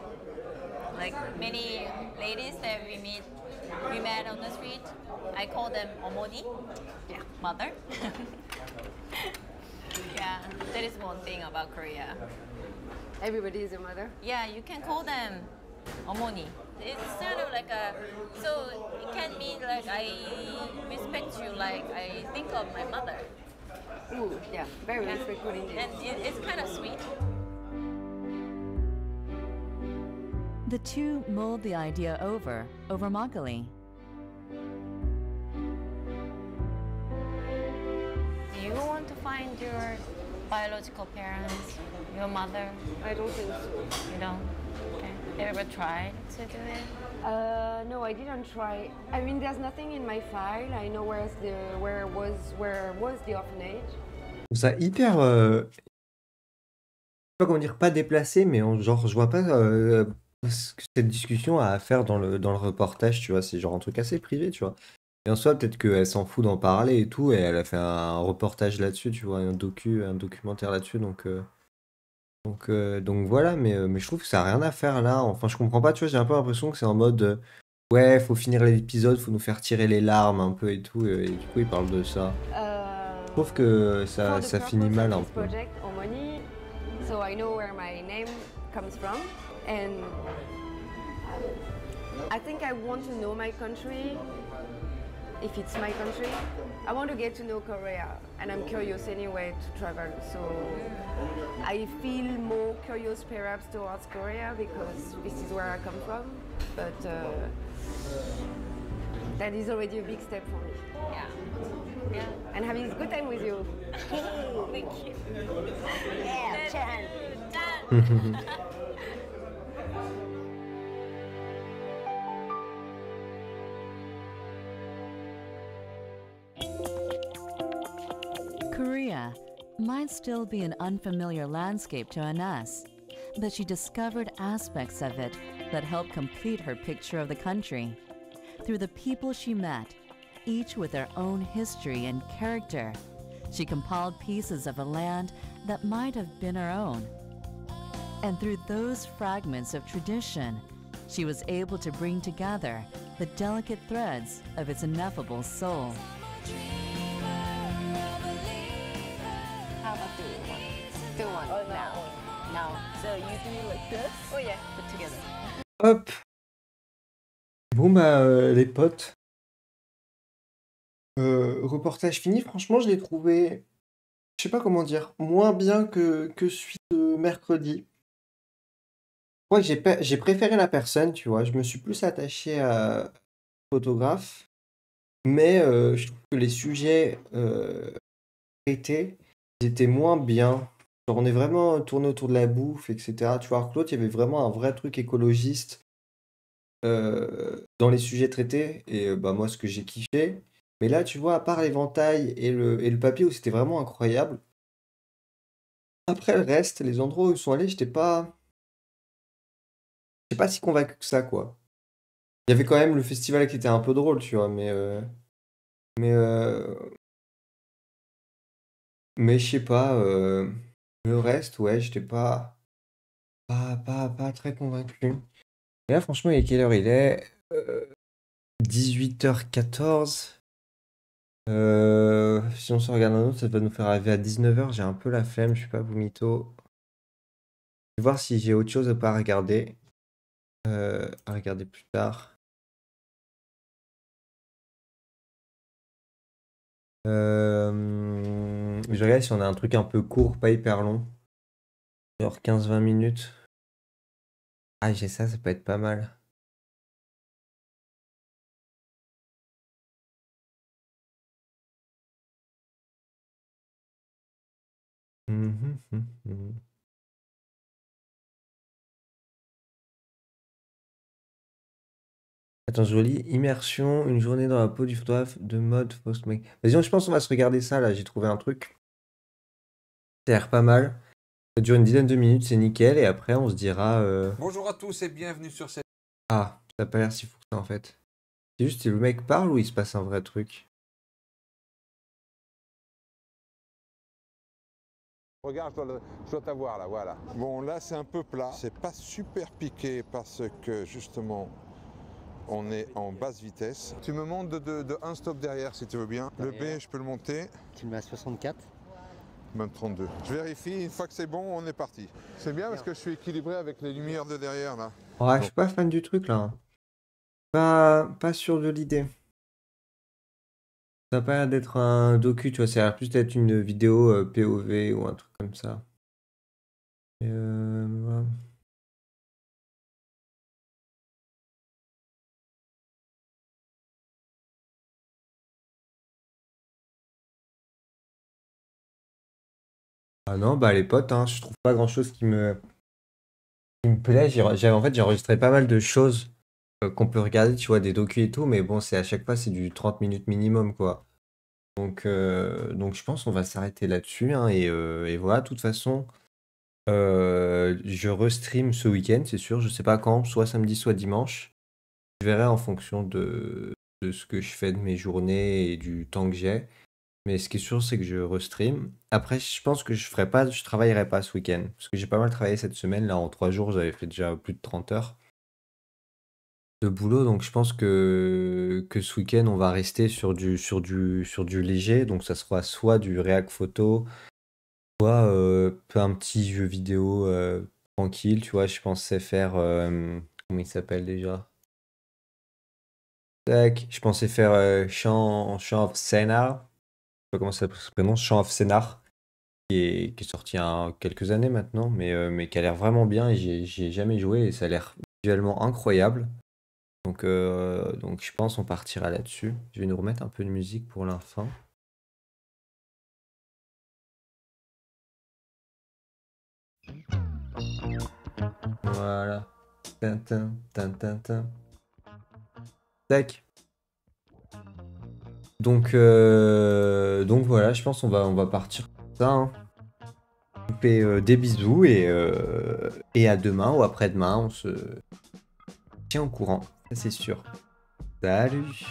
like many ladies that we met on the street, I call them 어머니, yeah, mother. Yeah, that is one thing about Korea. Everybody is a mother. Yeah, you can call them 어머니. It's sort of like so it can mean like I respect you, like I think of my mother. Ooh, yeah, very respectful indeed. And it's kind of sweet. The two mulled the idea over makgeolli. Do you want to find your biological parents, your mother? I don't think so. You don't? Okay. Have you ever tried to do it? No, I didn't try. I mean, there's nothing in my file. I know where was the orphanage. Je trouve ça hyper. Je sais pas comment dire, pas déplacé, mais genre, je vois pas cette discussion a à faire dans le reportage, tu vois. C'est genre un truc assez privé, tu vois. Et en soi, peut-être qu'elle s'en fout d'en parler et tout, et elle a fait un reportage là-dessus, tu vois, un documentaire là-dessus, donc voilà, mais je trouve que ça a rien à faire là. Enfin, je comprends pas, tu vois, j'ai un peu l'impression que c'est en mode ouais, faut finir l'épisode, faut nous faire tirer les larmes un peu et tout, et du coup, ils parlent de ça. Je trouve que For the ça finit purpose mal of un this peu. project, Omoni, so I know where my name comes from, and I think I want to know my country. If it's my country, I want to get to know Korea, and I'm curious anyway to travel. So I feel more curious perhaps towards Korea because this is where I come from. But that is already a big step for me. Yeah. And having a good time with you. Thank you. Yeah, Chan. Korea might still be an unfamiliar landscape to Anas, but she discovered aspects of it that helped complete her picture of the country. Through the people she met, each with their own history and character, she compiled pieces of a land that might have been her own. And through those fragments of tradition, she was able to bring together the delicate threads of its ineffable soul. How about do one? Do one now. Now. So you do like this? Oh yeah. Put together. Hop! Bon bah les potes, reportage fini, franchement je l'ai trouvé, je sais pas comment dire, moins bien que celui de mercredi. Je crois que j'ai préféré la personne, tu vois, je me suis plus attaché à photographe, mais je trouve que les sujets traités, ils étaient moins bien. Genre, on est vraiment tourné autour de la bouffe, etc. Tu vois, alors que l'autre, il y avait vraiment un vrai truc écologiste dans les sujets traités, et bah moi ce que j'ai kiffé. Mais là, tu vois, à part l'éventail et le papier où c'était vraiment incroyable, après le reste, les endroits où ils sont allés, j'étais pas si convaincu que ça, quoi. Il y avait quand même le festival qui était un peu drôle, tu vois, mais, mais je sais pas, le reste, ouais, j'étais pas très convaincu. Et là, franchement, il est quelle heure il est? 18h14. Si on se regarde un autre, ça va nous faire arriver à 19h. J'ai un peu la flemme, je suis pas vomito. Je vais voir si j'ai autre chose à pas regarder. À regarder plus tard. Je regarde si on a un truc un peu court, pas hyper long. Genre 15-20 minutes. Ah, j'ai ça peut être pas mal. Attends, je relis. Immersion, une journée dans la peau du photographe de mode post-make. Vas-y, je pense qu'on va se regarder ça là. J'ai trouvé un truc. Ça a l'air pas mal. Ça dure une dizaine de minutes, c'est nickel. Et après, on se dira. Bonjour à tous et bienvenue sur cette... Ah, ça a pas l'air si fou que ça en fait. C'est juste si le mec parle ou il se passe un vrai truc. Regarde, je dois t'avoir là, voilà. Bon, là c'est un peu plat. C'est pas super piqué parce que justement, on est en basse vitesse. Tu me montes de un stop derrière si tu veux bien. Le B, je peux le monter. Tu le mets à 64. Même 32. Je vérifie, une fois que c'est bon, on est parti. C'est bien parce que je suis équilibré avec les lumières de derrière là. Ouais, je suis pas fan du truc là. Pas sûr de l'idée. Ça a pas l'air d'être un docu, tu vois, ça a l'air plus d'être une vidéo POV ou un truc comme ça. Et voilà. Ah non, bah les potes, hein, je trouve pas grand-chose qui me plaît. En fait, j'ai enregistré pas mal de choses qu'on peut regarder, tu vois, des docus et tout, mais bon, c'est à chaque fois, c'est du 30 minutes minimum, quoi. Donc je pense qu'on va s'arrêter là-dessus, hein, et voilà, de toute façon, Je restream ce week-end, c'est sûr. Je sais pas quand, soit samedi, soit dimanche. Je verrai en fonction de ce que je fais de mes journées et du temps que j'ai. Mais ce qui est sûr, c'est que je restream. Après, je pense que je travaillerai pas ce week-end. Parce que j'ai pas mal travaillé cette semaine. Là, en 3 jours, j'avais fait déjà plus de 30 heures de boulot. Donc, je pense que ce week-end, on va rester sur du léger. Donc, ça sera soit du React Photo, soit un petit jeu vidéo tranquille. Tu vois, je pensais faire. Comment il s'appelle déjà? Tac, je pensais faire Chant of Senna. Je sais pas comment ça se prononce, Chant of Sennar, qui est sorti il y a quelques années maintenant, mais qui a l'air vraiment bien et j'y ai jamais joué et ça a l'air visuellement incroyable. Donc je pense on partira là-dessus. Je vais nous remettre un peu de musique pour la fin. Voilà. Tintin, tintin, tin. Tac. Donc voilà, je pense on va partir comme ça, hein. Je vous fais des bisous et à demain ou après-demain, on se tient au courant, ça c'est sûr. Salut!